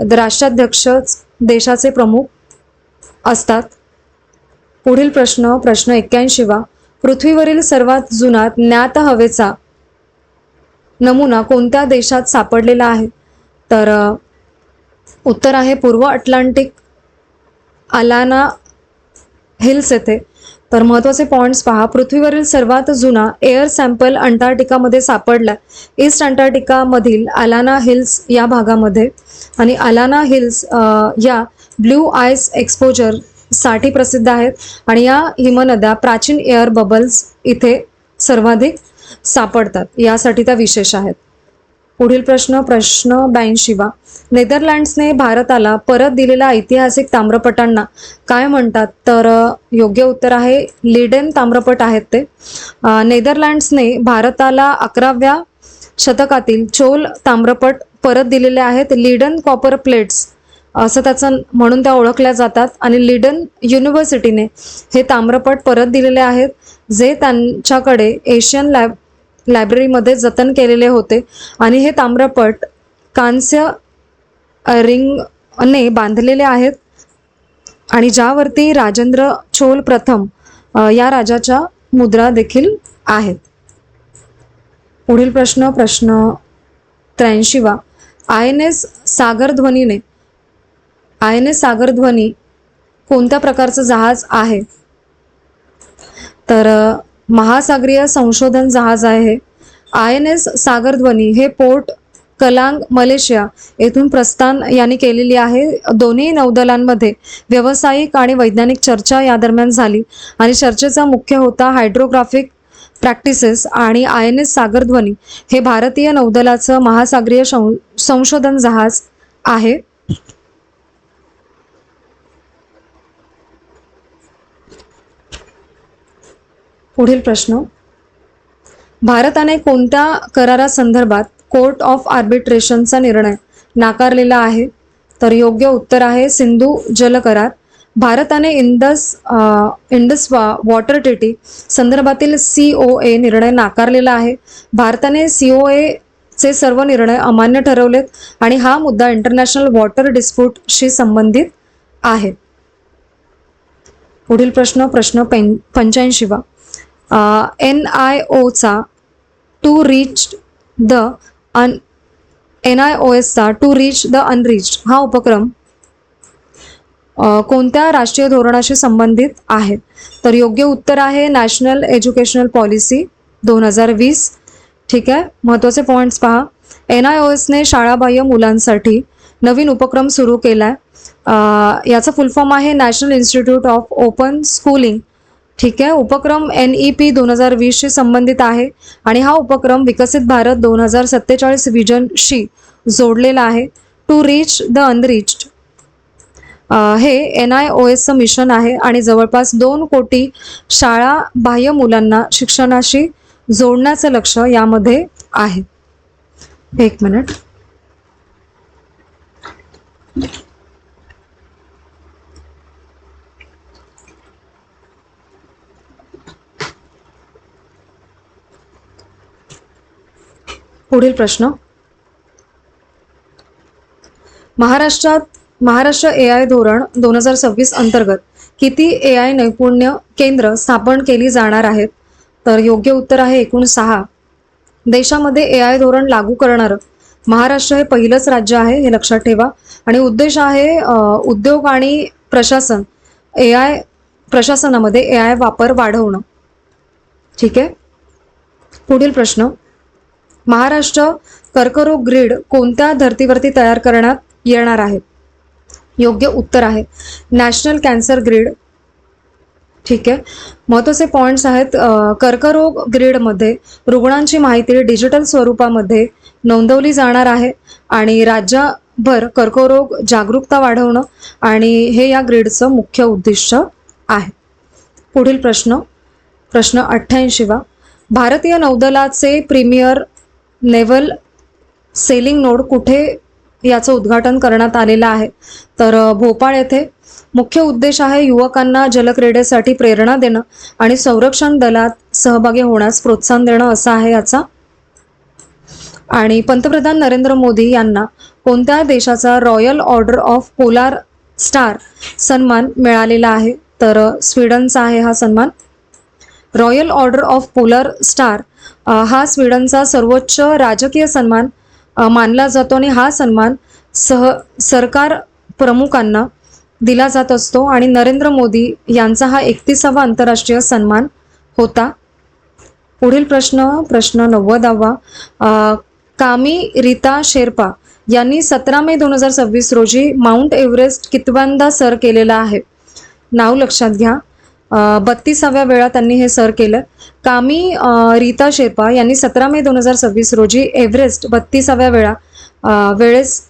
राष्ट्राध्यक्ष देशाचे प्रमुख असतात. पुढील प्रश्न 81वा. पृथ्वीवरील सर्वात जुना ज्ञात हवेचा नमुना कोणत्या देशात सापडलेला आहे? तर उत्तर आहे पूर्व अटलांटिक अलाना हिल्स येथे. तर महत्त्वाचे पॉइंट्स पहा. पृथ्वीवरील सर्वात जुना एअर सॅम्पल अंटार्क्टिकामध्ये सापडला, ईस्ट अंटार्क्टिकामधील अलाना हिल्स या भागामध्ये. आणि अलाना हिल्स या ब्ल्यू आईस एक्सपोजर साठी प्रसिद्ध आहेत आणि या हिमनद्या प्राचीन एअर बबल्स इथे सर्वाधिक सापडतात, यासाठी त्या विशेष आहेत. पुढील प्रश्न 82वा. नेदरलँड्सने भारताला परत दिलेल्या ऐतिहासिक ताम्रपटांना काय म्हणतात? तर योग्य उत्तर आहे लिडेन ताम्रपट आहेत ते. नेदरलँड्सने भारताला 11व्या शतकातील चोल ताम्रपट परत दिलेले आहेत. लिडन कॉपर प्लेट्स असं त्याचं म्हणून त्या ओळखल्या जातात आणि लिडन युनिव्हर्सिटीने हे ताम्रपट परत दिलेले आहेत, जे त्यांच्याकडे एशियन लायब्ररीमध्ये जतन केलेले होते. आणि हे ताम्रपट कांस्य रिंगने बांधलेले आहेत आणि ज्यावरती राजेंद्र चोल प्रथम या राजाच्या मुद्रा देखील आहेत. पुढील प्रश्न 83वा. INS सागरध्वनी कोणत्या प्रकारचं जहाज आहे? तर महासागरीय संशोधन जहाज आहे. INS सागरध्वनी हे पोर्ट कलांग मलेशिया येथून प्रस्थान यांनी केलेली आहे. दोन्ही नौदलांमध्ये व्यावसायिक आणि वैज्ञानिक चर्चा या दरम्यान झाली आणि चर्चेचा मुख्य होता हायड्रोग्राफिक प्रॅक्टिसेस. आणि INS सागरध्वनी हे भारतीय नौदलाचं महासागरीय संशोधन जहाज आहे. पुढील प्रश्न. भारताने कोणत्या करारासंदर्भात कोर्ट ऑफ आर्बिट्रेशनचा निर्णय नाकारलेला आहे? तर योग्य उत्तर आहे सिंधू जल करार. भारताने इंडस वॉटर ट्रीटी संदर्भातील COA निर्णय नाकारलेला आहे. भारताने COA चे सर्व निर्णय अमान्य ठरवलेत आणि हा मुद्दा इंटरनॅशनल वॉटर डिस्प्यूटशी संबंधित आहे. पुढील प्रश्न 85वा. NIOSचा टू रीच द अनरीच्ड हा उपक्रम कोणत्या राष्ट्रीय धोरणाशी संबंधित आहे? तर योग्य उत्तर आहे नॅशनल एज्युकेशनल पॉलिसी 2020. ठीक आहे, महत्त्वाचे पॉइंट्स पहा. NIOSने शाळाबाह्य मुलांसाठी नवीन उपक्रम सुरू केलाय. याचा फुल फॉर्म आहे national institute of open schooling. ठीक आहे, उपक्रम NEP 2020शी संबंधित आहे आणि हा उपक्रम विकसित भारत 2047 विजनशी जोडलेला आहे. टू रीच द अनरीच्ड हे NIOSचं मिशन आहे आणि जवळपास 2 कोटी शाळा बाह्य मुलांना शिक्षणाशी जोडण्याचं लक्ष यामध्ये आहे. एक मिनिट. पुढील प्रश्न. महाराष्ट्र AI धोरण 2026 अंतर्गत किती AI नैपुण्य केंद्र स्थापन केली जाणार आहेत? तर योग्य उत्तर आहे एकूण 6. देशामध्ये AI धोरण लागू करणारं महाराष्ट्र हे पहिलंच राज्य आहे, हे लक्षात ठेवा. आणि उद्देश आहे उद्योग आणि प्रशासनामध्ये AI वापर वाढवणं. ठीक आहे. पुढील प्रश्न. महाराष्ट्र कर्करोग ग्रीड कोणत्या धर्तीवरती तयार करण्यात येणार आहे? योग्य उत्तर आहे नॅशनल कॅन्सर ग्रीड. ठीक आहे, महत्त्वाचे पॉइंट्स आहेत. कर्करोग ग्रीडमध्ये रुग्णांची माहिती डिजिटल स्वरूपामध्ये नोंदवली जाणार आहे आणि राज्यभर कर्करोग जागरूकता वाढवणं आणि हे या ग्रीडचं मुख्य उद्दिष्ट आहे. पुढील प्रश्न 88वा. भारतीय नौदलाचे प्रीमियर नेव्हल सेलिंग नोड कुठे याचं उद्घाटन करण्यात आलेलं आहे? तर भोपाळ येथे. मुख्य उद्देश आहे युवकांना जलक्रीडेसाठी प्रेरणा देणं आणि संरक्षण दलात सहभागी होण्यास प्रोत्साहन देणं असा आहे याचा. आणि पंतप्रधान नरेंद्र मोदी यांना कोणत्या देशाचा royal order of polar star सन्मान मिळालेला आहे? तर स्वीडनचा आहे हा सन्मान. Royal order of polar star हा स्वीडनचा सर्वोच्च राजकीय सन्मान मानला जातो आणि हा सन्मान सरकार प्रमुखांना दिला जात असतो आणि नरेंद्र मोदी यांचा हा 31वा आंतरराष्ट्रीय सन्मान होता. पुढील प्रश्न 90वा. कामी रीता शेर्पा यांनी 17 मे 2026 रोजी माउंट एव्हरेस्ट कितव्यांदा सर केलेला आहे? नाव लक्षात घ्या. 32व्या वेळा त्यांनी हे सर केलं. कामी रीता शेर्पा यांनी 17 मे 2026 रोजी एव्हरेस्ट 32व्या वेळेस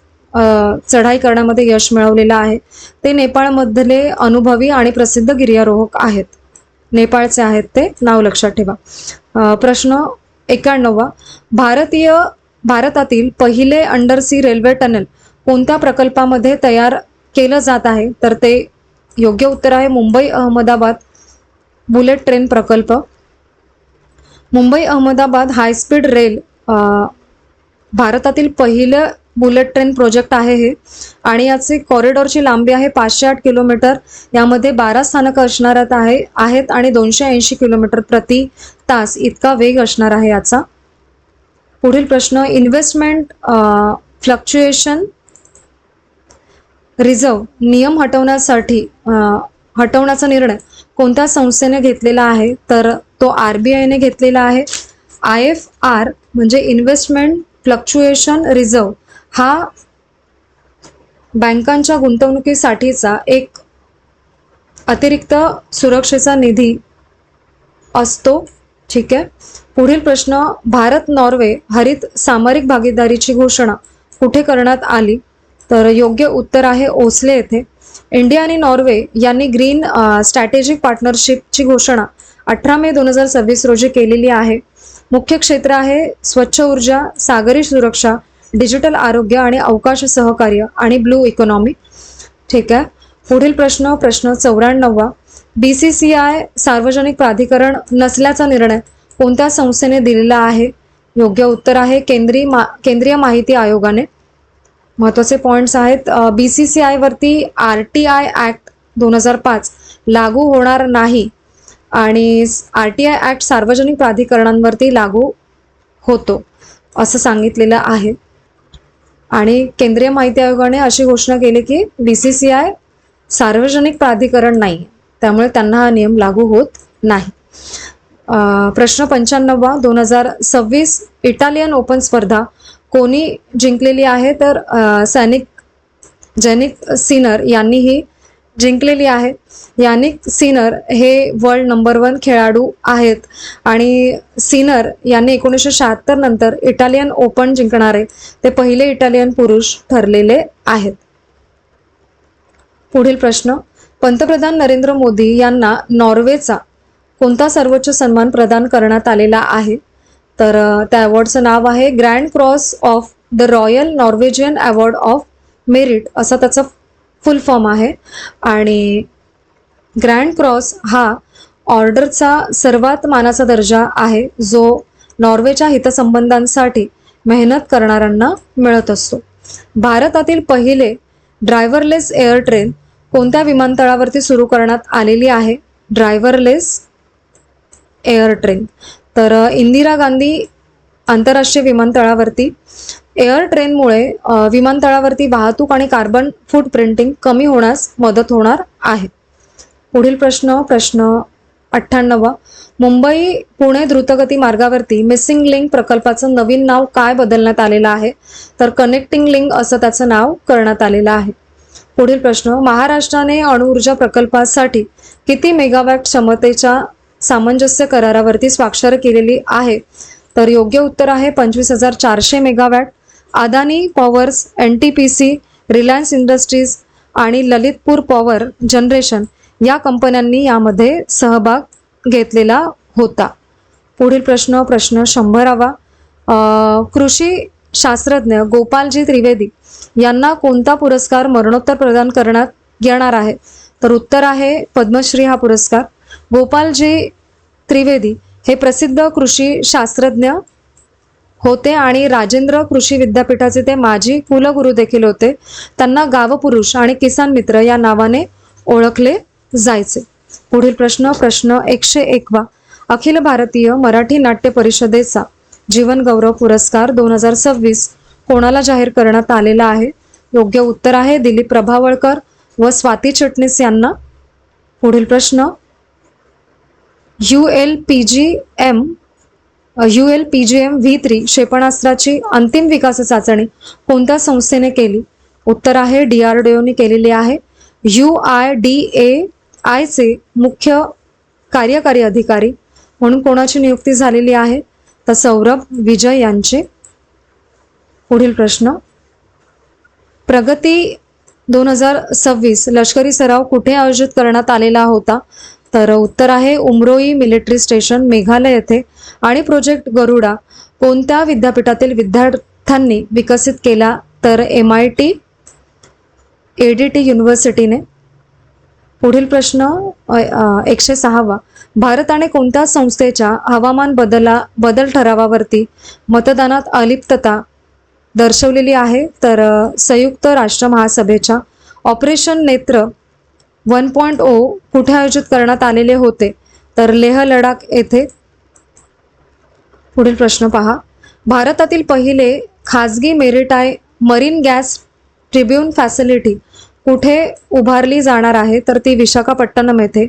चढाई करण्यामध्ये यश मिळवलेलं आहे. ते नेपाळमधले अनुभवी आणि प्रसिद्ध गिर्यारोहक आहेत. नेपाळचे आहेत ते, नाव लक्षात ठेवा. प्रश्न 91वा. भारतातील पहिले अंडरसी रेल्वे टनेल कोणत्या प्रकल्पामध्ये तयार केलं जात आहे? तर ते योग्य उत्तर आहे मुंबई अहमदाबाद बुलेट ट्रेन प्रकल्प. मुंबई अहमदाबाद हायस्पीड रेल भारतातील पहिलं बुलेट ट्रेन प्रोजेक्ट आहे हे, आणि याची कॉरिडॉरची लांबी आहे 508 किलोमीटर. यामध्ये 12 स्थानकं असणार आहेत आणि 280 किलोमीटर प्रति तास इतका वेग असणार आहे याचा. पुढील प्रश्न. इन्व्हेस्टमेंट फ्लक्च्युएशन रिझर्व नियम हटवण्याचा निर्णय कोणत्या संस्थेने घेतलेला आहे? तर तो RBIने घेतलेला आहे. IFR म्हणजे इन्व्हेस्टमेंट फ्लक्च्युएशन रिझर्व हा बँकांच्या गुंतवणुकीसाठीचा एक अतिरिक्त सुरक्षेचा निधी असतो. ठीक आहे. पुढील प्रश्न. भारत नॉर्वे हरित सामरिक भागीदारीची घोषणा कुठे करण्यात आली? तर योग्य उत्तर आहे ओस्ले येथे. इंडिया आणि नॉर्वे यांनी ग्रीन स्ट्रॅटेजिक पार्टनरशिपची घोषणा 18 मे 2026 रोजी केलेली आहे. मुख्य क्षेत्र आहे स्वच्छ ऊर्जा, सागरी सुरक्षा, डिजिटल आरोग्य आणि अवकाश सहकार्य आणि ब्लू इकॉनॉमी. ठीक आहे. पुढील प्रश्न 94वा. BCCI सार्वजनिक प्राधिकरण नसल्याचा निर्णय कोणत्या संस्थेने दिलेला आहे? योग्य उत्तर आहे केंद्रीय माहिती आयोगाने. महत्त्वाचे पॉइंट्स आहेत. BCCI वरती RTI ॲक्ट 2005 लागू होणार नाही आणि RTI ॲक्ट सार्वजनिक प्राधिकरणांवरती लागू होतो असं सांगितलेलं आहे. आणि केंद्रीय माहिती आयोगाने अशी घोषणा केली की BCCI सार्वजनिक प्राधिकरण नाही, त्यामुळे त्यांना हा नियम लागू होत नाही. प्रश्न 95वा. 2026 इटालियन ओपन स्पर्धा कोणी जिंकलेली आहे? तर जॅनिक सिनर यांनी ही जिंकलेली आहे. यानिक सिनर हे वर्ल्ड नंबर 1 खेळाडू आहेत आणि सिनर यांनी 1976 नंतर इटालियन ओपन जिंकणारे ते पहिले इटालियन पुरुष ठरलेले आहेत. पुढील प्रश्न. पंतप्रधान नरेंद्र मोदी यांना नॉर्वेचा कोणता सर्वोच्च सन्मान प्रदान करण्यात आलेला आहे? तर त्या अवॉर्डचं नाव आहे grand cross of the royal Norwegian award of merit असं त्याचं फुल फॉर्म आहे. आणि ग्रँड क्रॉस हा ऑर्डरचा सर्वात मानाचा दर्जा आहे जो नॉर्वेच्या हितसंबंधांसाठी मेहनत करणाऱ्यांना मिळत असतो. भारतातील पहिले ड्रायव्हरलेस एअर ट्रेन कोणत्या विमानतळावरती सुरू करण्यात आलेली आहे? ड्रायव्हरलेस एअर ट्रेन तर इंदिरा गांधी आंतरराष्ट्रीय विमानतळावरती. एअर ट्रेनमुळे विमानतळावरती वाहतूक आणि कार्बन फूटप्रिंटिंग कमी होण्यास मदत होणार आहे. पुढील प्रश्न 98वा. मुंबई पुणे द्रुतगती मार्गावरती मिसिंग लिंक प्रकल्पाचं नवीन नाव काय बदलण्यात आलेलं आहे? तर कनेक्टिंग लिंक असं त्याचं नाव करण्यात आलेलं आहे. पुढील प्रश्न. महाराष्ट्राने अणुऊर्जा प्रकल्पासाठी किती मेगावॅट क्षमतेच्या सामंजस्य करारावरती स्वाक्षरी केलेली आहे? तर योग्य उत्तर आहे 25,400 megawatt. Adani powers, NTPC, Reliance industries आणि ललितपूर पॉवर जनरेशन या कंपन्यांनी यामध्ये सहभाग घेतलेला होता. पुढील प्रश्न 100वा. कृषी शास्त्रज्ञ गोपालजी त्रिवेदी यांना कोणता पुरस्कार मरणोत्तर प्रदान करण्यात येणार आहे? तर उत्तर आहे पद्मश्री हा पुरस्कार. गोपालजी त्रिवेदी हे प्रसिद्ध कृषी शास्त्रज्ञ होते आणि राजेंद्र कृषी विद्यापीठाचे ते माजी कुलगुरू देखील होते. त्यांना गावपुरुष आणि किसान मित्र या नावाने ओळखले जायचे. पुढील प्रश्न 101वा. अखिल भारतीय मराठी नाट्य परिषदेचा जीवन गौरव पुरस्कार 2026 कोणाला जाहीर करण्यात आलेला आहे? योग्य उत्तर आहे दिलीप प्रभावळकर व स्वाती चिटणीस यांना. पुढील प्रश्न ULPGM V3 क्षेपणास्त्राची अंतिम विकास चाचणी कोणत्या संस्थेने केली? उत्तर आहे DRDOने केलेली आहे. UIDAI चे मुख्य कार्यकारी अधिकारी म्हणून कोणाची नियुक्ती झालेली आहे? तर सौरभ विजय यांचे. पुढील प्रश्न प्रगती 2026 लष्करी सराव कुठे आयोजित करण्यात आलेला होता? तर उत्तर आहे उमरोई मिलिटरी स्टेशन मेघालय येथे. आणि प्रोजेक्ट गरुडा कोणत्या विद्यापीठातील विद्यार्थ्यांनी विकसित केला? तर MIT ADT युनिव्हर्सिटीने. पुढील प्रश्न 106वा. भारताने कोणत्या संस्थेच्या हवामान बदल ठरावावरती मतदानात अलिप्तता दर्शवलेली आहे? तर संयुक्त राष्ट्र महासभेच्या. ऑपरेशन नेत्र 1.0 कुठे आयोजित करण्यात आलेले होते? तर लेह लडाख येथे. पुढील प्रश्न पहा. भारतातील पहिले खाजगी मरीन गॅस ट्रिब्यून फॅसिलिटी कुठे उभारली जाणार आहे? तर ती विशाखापट्टणम येथे.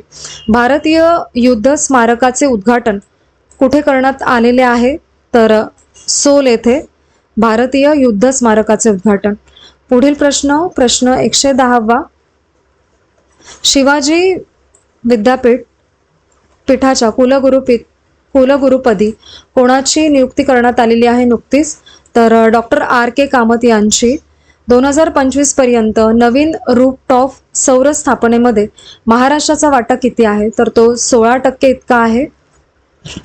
भारतीय युद्ध स्मारकाचे उद्घाटन कुठे करण्यात आलेले आहे? तर सोल येथे भारतीय युद्ध स्मारकाचे उद्घाटन. पुढील प्रश्न 110वा. शिवाजी विद्यापीठाच्या कुलगुरुपदी कोणाची नियुक्ती करण्यात आलेली आहे नुकतीच? तर डॉक्टर RK कामत यांची. 2025 पर्यंत नवीन रूफटॉप सौर स्थापनेमध्ये महाराष्ट्राचा वाटा किती आहे? तर तो 16% इतका आहे.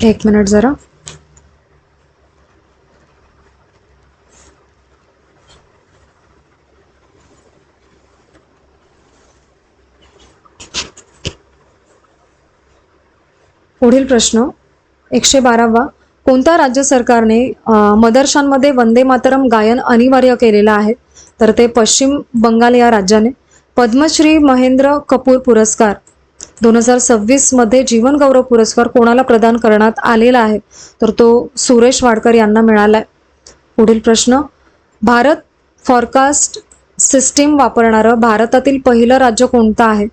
एक मिनिट जरा. पुढील प्रश्न 112वा. कोणत्या राज्य सरकारने मदरशांमध्ये वंदे मातरम गायन अनिवार्य केलेलं आहे? तर ते पश्चिम बंगाल या राज्याने. पद्मश्री महेंद्र कपूर पुरस्कार 2026 मध्ये जीवन गौरव पुरस्कार कोणाला प्रदान करण्यात आलेला आहे? तर तो सुरेश वाडकर यांना मिळालाय. पुढील प्रश्न. भारत फॉरकास्ट सिस्टीम वापरणारं भारतातील पहिलं राज्य कोणतं आहे?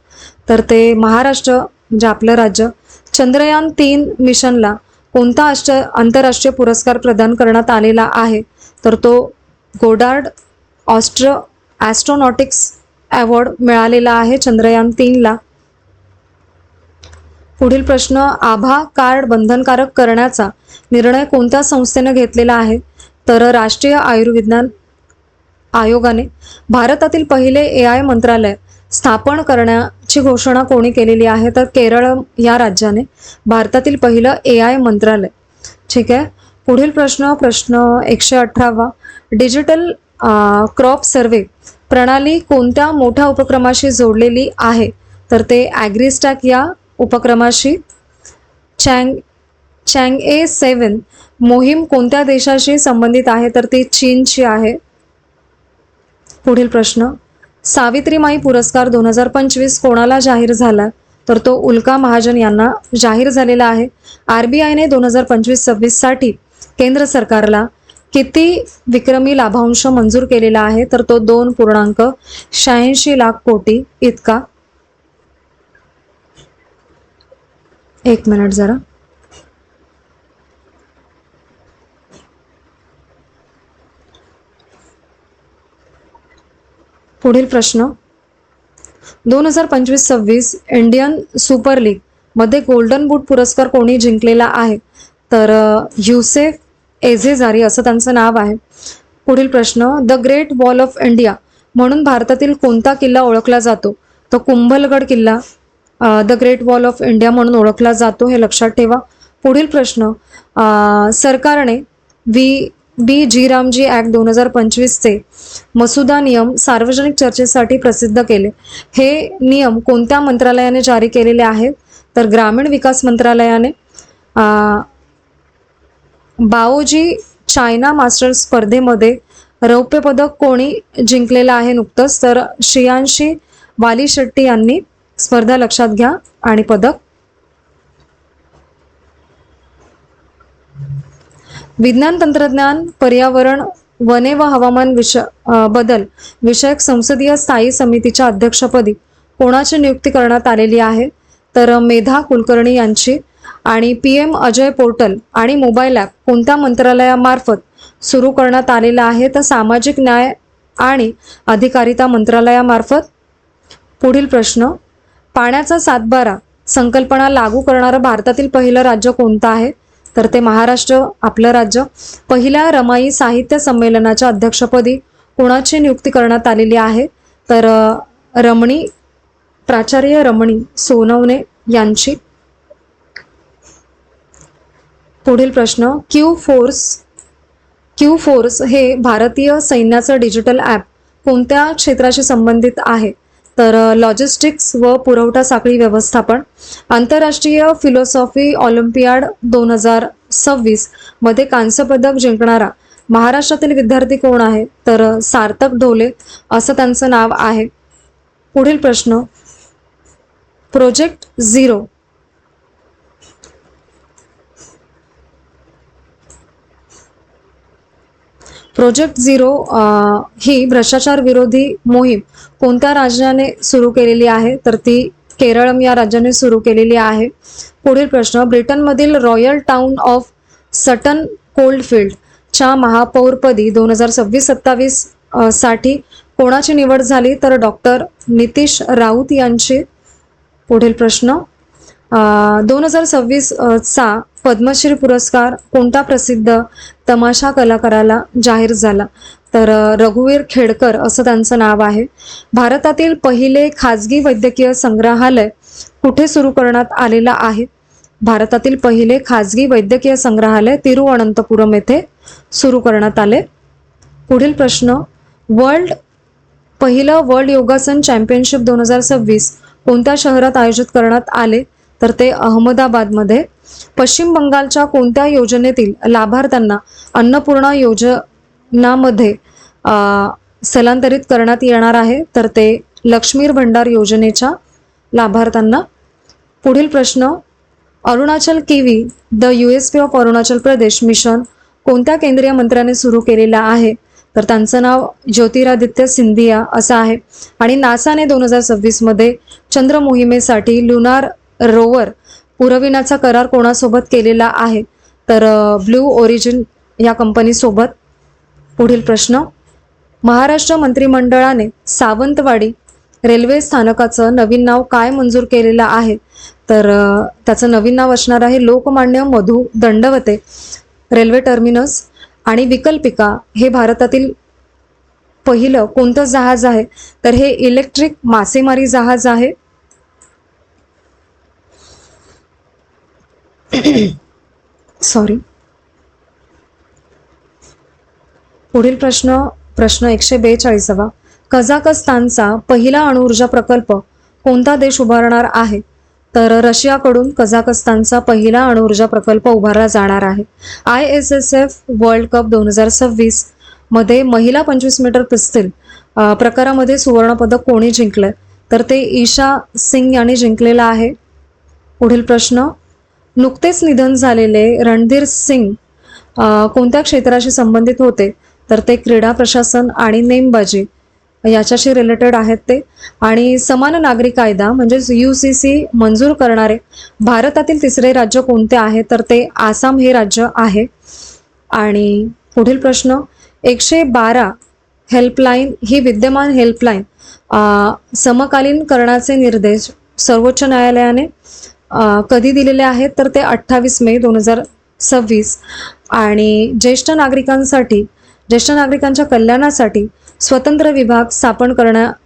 तर ते महाराष्ट्र म्हणजे आपलं राज्य. चंद्रयान 3 मिशनला कोणता आंतरराष्ट्रीय पुरस्कार प्रदान करण्यात आलेला आहे? तर तो गोडार्ड ॲस्ट्रोनॉटिक्स अवॉर्ड मिळालेला आहे चंद्रयान 3ला. पुढील प्रश्न. आभा कार्ड बंधनकारक करण्याचा निर्णय कोणत्या संस्थेने घेतलेला आहे? तर राष्ट्रीय आयुर्विज्ञान आयोगाने. भारतातील पहिले AI मंत्रालय स्थापन करण्याची घोषणा कोणी केलेली आहे? तर केरळ या राज्याने भारतातील पहिलं AI मंत्रालय. ठीक आहे. पुढील प्रश्न 118वा. डिजिटल क्रॉप सर्वे प्रणाली कोणत्या मोठ्या उपक्रमाशी जोडलेली आहे? तर ते ॲग्रिस्टॅक या उपक्रमाशी. चँगए 7 मोहीम कोणत्या देशाशी संबंधित आहे? तर ती चीनची आहे. पुढील प्रश्न. सावित्रीमाई पुरस्कार 2025 कोणाला जाहीर झाला? तर तो उल्का महाजन यांना जाहीर झालेला आहे. RBIने 2025-26 साठी केंद्र सरकारला किती विक्रमी लाभांश मंजूर केलेला आहे? तर तो 2.86 लाख कोटी इतका. एक मिनिट जरा. पुढील प्रश्न. 2025-26 इंडियन सुपर लीग मध्ये गोल्डन बूट पुरस्कार कोणी जिंकलेला आहे? तर युसेफ एझेजारी असं त्यांचं नाव आहे. पुढील प्रश्न. The great wall of India म्हणून भारतातील कोणता किल्ला ओळखला जातो? तो कुंभलगड किल्ला the great wall of India म्हणून ओळखला जातो, हे लक्षात ठेवा. पुढील प्रश्न. सरकारने बी जी रामजी ॲक्ट 2025चे मसुदा नियम सार्वजनिक चर्चेसाठी प्रसिद्ध केले. हे नियम कोणत्या मंत्रालयाने जारी केलेले आहेत? तर ग्रामीण विकास मंत्रालयाने. बाओजी चायना मास्टर्स स्पर्धेमध्ये रौप्य पदक कोणी जिंकलेलं आहे नुकतंच? तर श्रेयांशी वाली शेट्टी यांनी. स्पर्धा लक्षात घ्या आणि पदक. विज्ञान तंत्रज्ञान पर्यावरण वने व हवामान बदल विषयक संसदीय स्थायी समितीच्या अध्यक्षपदी कोणाची नियुक्ती करण्यात आलेली आहे? तर मेधा कुलकर्णी यांची. आणि PM अजय पोर्टल आणि मोबाईल ॲप कोणत्या मंत्रालयामार्फत सुरू करण्यात आलेला आहे? तर सामाजिक न्याय आणि अधिकारिता मंत्रालयामार्फत. पुढील प्रश्न, पाण्याचा सातबारा संकल्पना लागू करणारं भारतातील पहिलं राज्य कोणतं आहे? तर ते महाराष्ट्र, आपलं राज्य. पहिल्या रमाई साहित्य संमेलनाच्या अध्यक्षपदी कोणाची नियुक्ती करण्यात आलेली आहे? तर प्राचार्य रमणी सोनवणे यांची. पुढील प्रश्न, क्यू फोर्स हे भारतीय सैन्याचं डिजिटल ॲप कोणत्या क्षेत्राशी संबंधित आहे? तर लॉजिस्टिक्स व पुरवठा साखळी व्यवस्थापन. आंतरराष्ट्रीय फिलॉसॉफी ऑलिम्पियाड 2026 मध्ये कांस्य पदक जिंकणारा महाराष्ट्रातील विद्यार्थी कोण आहे? तर सार्थक ढोले असं त्यांचं नाव आहे. पुढील प्रश्न, प्रोजेक्ट झिरो ही भ्रष्टाचार विरोधी मोहीम कोणत्या राज्याने सुरू केलेली आहे? तर ती केरळम या राज्याने सुरू केलेली आहे. पुढील प्रश्न, ब्रिटनमधील रॉयल टाउन ऑफ सटन कोल्डफील्डच्या महापौरपदी 2026-27 साठी कोणाची निवड झाली? तर डॉक्टर नितीश राऊत यांची. पुढील प्रश्न, 2026 चा पद्मश्री पुरस्कार कोणत्या प्रसिद्ध तमाशा कलाकाराला जाहीर झाला? तर रघुवीर खेडकर असं त्यांचं नाव आहे. भारतातील पहिले खाजगी वैद्यकीय संग्रहालय कुठे सुरू करण्यात आलेलं आहे? भारतातील पहिले खाजगी वैद्यकीय संग्रहालय तिरुवनंतपुरम येथे सुरू करण्यात आले. पुढील प्रश्न, पहिलं वर्ल्ड योगासन चॅम्पियनशिप 2026 कोणत्या शहरात आयोजित करण्यात आले? तर ते अहमदाबादमध्ये. पश्चिम बंगालच्या कोणत्या योजनेतील लाभार्थ्यांना अन्नपूर्णा योजनामध्ये स्थलांतरित करण्यात येणार आहे? तर ते लक्ष्मीर भंडार योजनेच्या लाभार्थ्यांना. पुढील प्रश्न, Arunachal kiwi the USP of Arunachal Pradesh mission कोणत्या केंद्रीय मंत्र्याने सुरू केलेला आहे? तर त्यांचं नाव ज्योतिरादित्य सिंधिया असं आहे. आणि नासाने 2026 मध्ये चंद्र मोहिमेसाठी लुनार रोवर पुरविण्याचा करार कोणासोबत केलेला आहे? तर ब्लू ओरिजिन या कंपनीसोबत. पुढील प्रश्न, महाराष्ट्र मंत्रिमंडळाने सावंतवाडी रेल्वे स्थानकाचं नवीन नाव काय मंजूर केलेलं आहे? तर त्याचं नवीन नाव असणार आहे लोकमान्य मधु दंडवते रेल्वे टर्मिनस. आणि विकल्पिका हे भारतातील पहिलं कोणतं जहाज आहे? तर हे इलेक्ट्रिक मासेमारी जहाज आहे. सॉरी. पुढील प्रश्न 142. कझाकस्तानचा पहिला अणुऊर्जा प्रकल्प कोणता देश उभारणार आहे? तर रशियाकडून कझाकस्तानचा पहिला अणुऊर्जा प्रकल्प उभारला जाणार आहे. ISSF वर्ल्ड कप 2026 मध्ये महिला 25 मीटर पिस्तूल प्रकारामध्ये सुवर्णपदक कोणी जिंकलंय? तर ते ईशा सिंग यांनी जिंकलेलं आहे. पुढील प्रश्न, नुकतेच निधन झालेले रणधीर सिंग कोणत्या क्षेत्राशी संबंधित होते? तर ते क्रीडा प्रशासन आणि नेमबाजी याच्याशी रिलेटेड आहेत ते. आणि समान नागरी कायदा म्हणजेच UCC मंजूर करणारे भारतातील तिसरे राज्य कोणते आहे? तर ते आसाम हे राज्य आहे. आणि पुढील प्रश्न, 112 हेल्पलाईन ही विद्यमान हेल्पलाईन समकालीन करण्याचे निर्देश सर्वोच्च न्यायालयाने कधी दिलेले आहेत? तर ते 28 मे 2026. आणि ज्येष्ठ नागरिकांच्या कल्याणासाठी स्वतंत्र विभाग स्थापन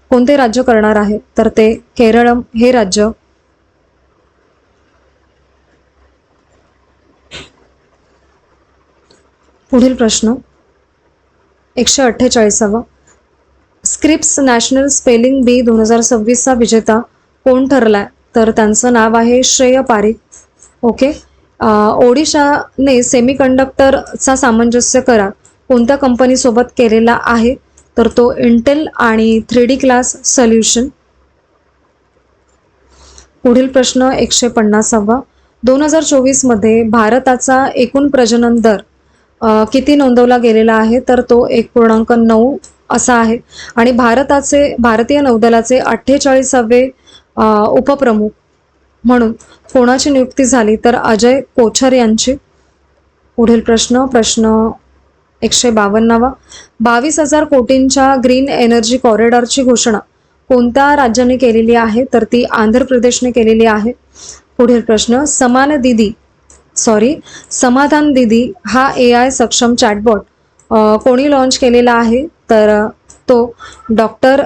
कोणते राज्य करणार आहे? तर ते केरळम हे राज्य. पुढील प्रश्न, 148. स्क्रिप्स नॅशनल स्पेलिंग बी 2026चा विजेता कोण ठरलाय? तर त्यांचं नाव आहे श्रेय पारिक. ओके. ओडिशाने सेमीकंडक्टरचा सामंजस्य करार कोणत्या कंपनीसोबत केलेला आहे? तर तो इंटेल आणि 3D क्लास सोल्युशन. पुढील प्रश्न 150. 2024मध्ये भारताचा एकूण प्रजनन दर किती नोंदवला गेलेला आहे? तर तो 1.9 असा आहे. आणि भारतीय नौदलाचे 48वे उपप्रमुख म्हणून कोणाची नियुक्ती झाली? तर अजय कोछर यांची. पुढील प्रश्न 152. 22,000 कोटींच्या ग्रीन एनर्जी कॉरिडॉरची घोषणा कोणत्या राज्याने केलेली आहे? तर ती आंध्र प्रदेशने केलेली आहे. पुढील प्रश्न समाधान दीदी हा AI सक्षम चॅटबॉट कोणी लॉन्च केलेला आहे? तर तो डॉक्टर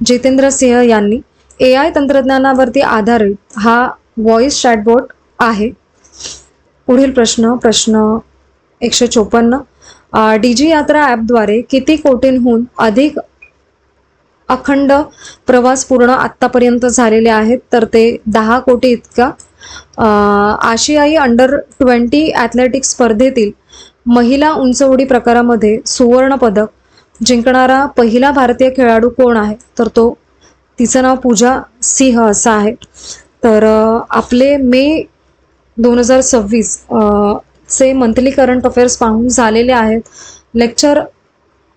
जितेंद्र सिंह यांनी. AI तंत्रज्ञानावरती आधारित हा व्हॉइस चॅटबॉट आहे. पुढील प्रश्न 154. DG यात्रा ॲपद्वारे किती कोटींहून अधिक अखंड प्रवास पूर्ण आत्तापर्यंत झालेले आहेत? तर ते 10 कोटी इतका. आशियाई अंडर-20 ॲथलेटिक्स स्पर्धेतील महिला उंच उडी प्रकारामध्ये सुवर्ण पदक जिंकणारा पहिला भारतीय खेळाडू कोण आहे? तर तिचं नाव पूजा सिंह असं आहे. तर आपले मे 2026 चे मंथली करंट अफेअर्स पाहून झालेले आहेत. लेक्चर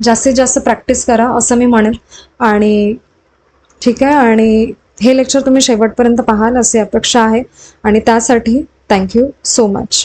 जास्तीत जास्त प्रॅक्टिस करा असं मी म्हणेन. आणि ठीक आहे, आणि हे लेक्चर तुम्ही शेवटपर्यंत पाहाल अशी अपेक्षा आहे. आणि त्यासाठी थँक्यू सो मच.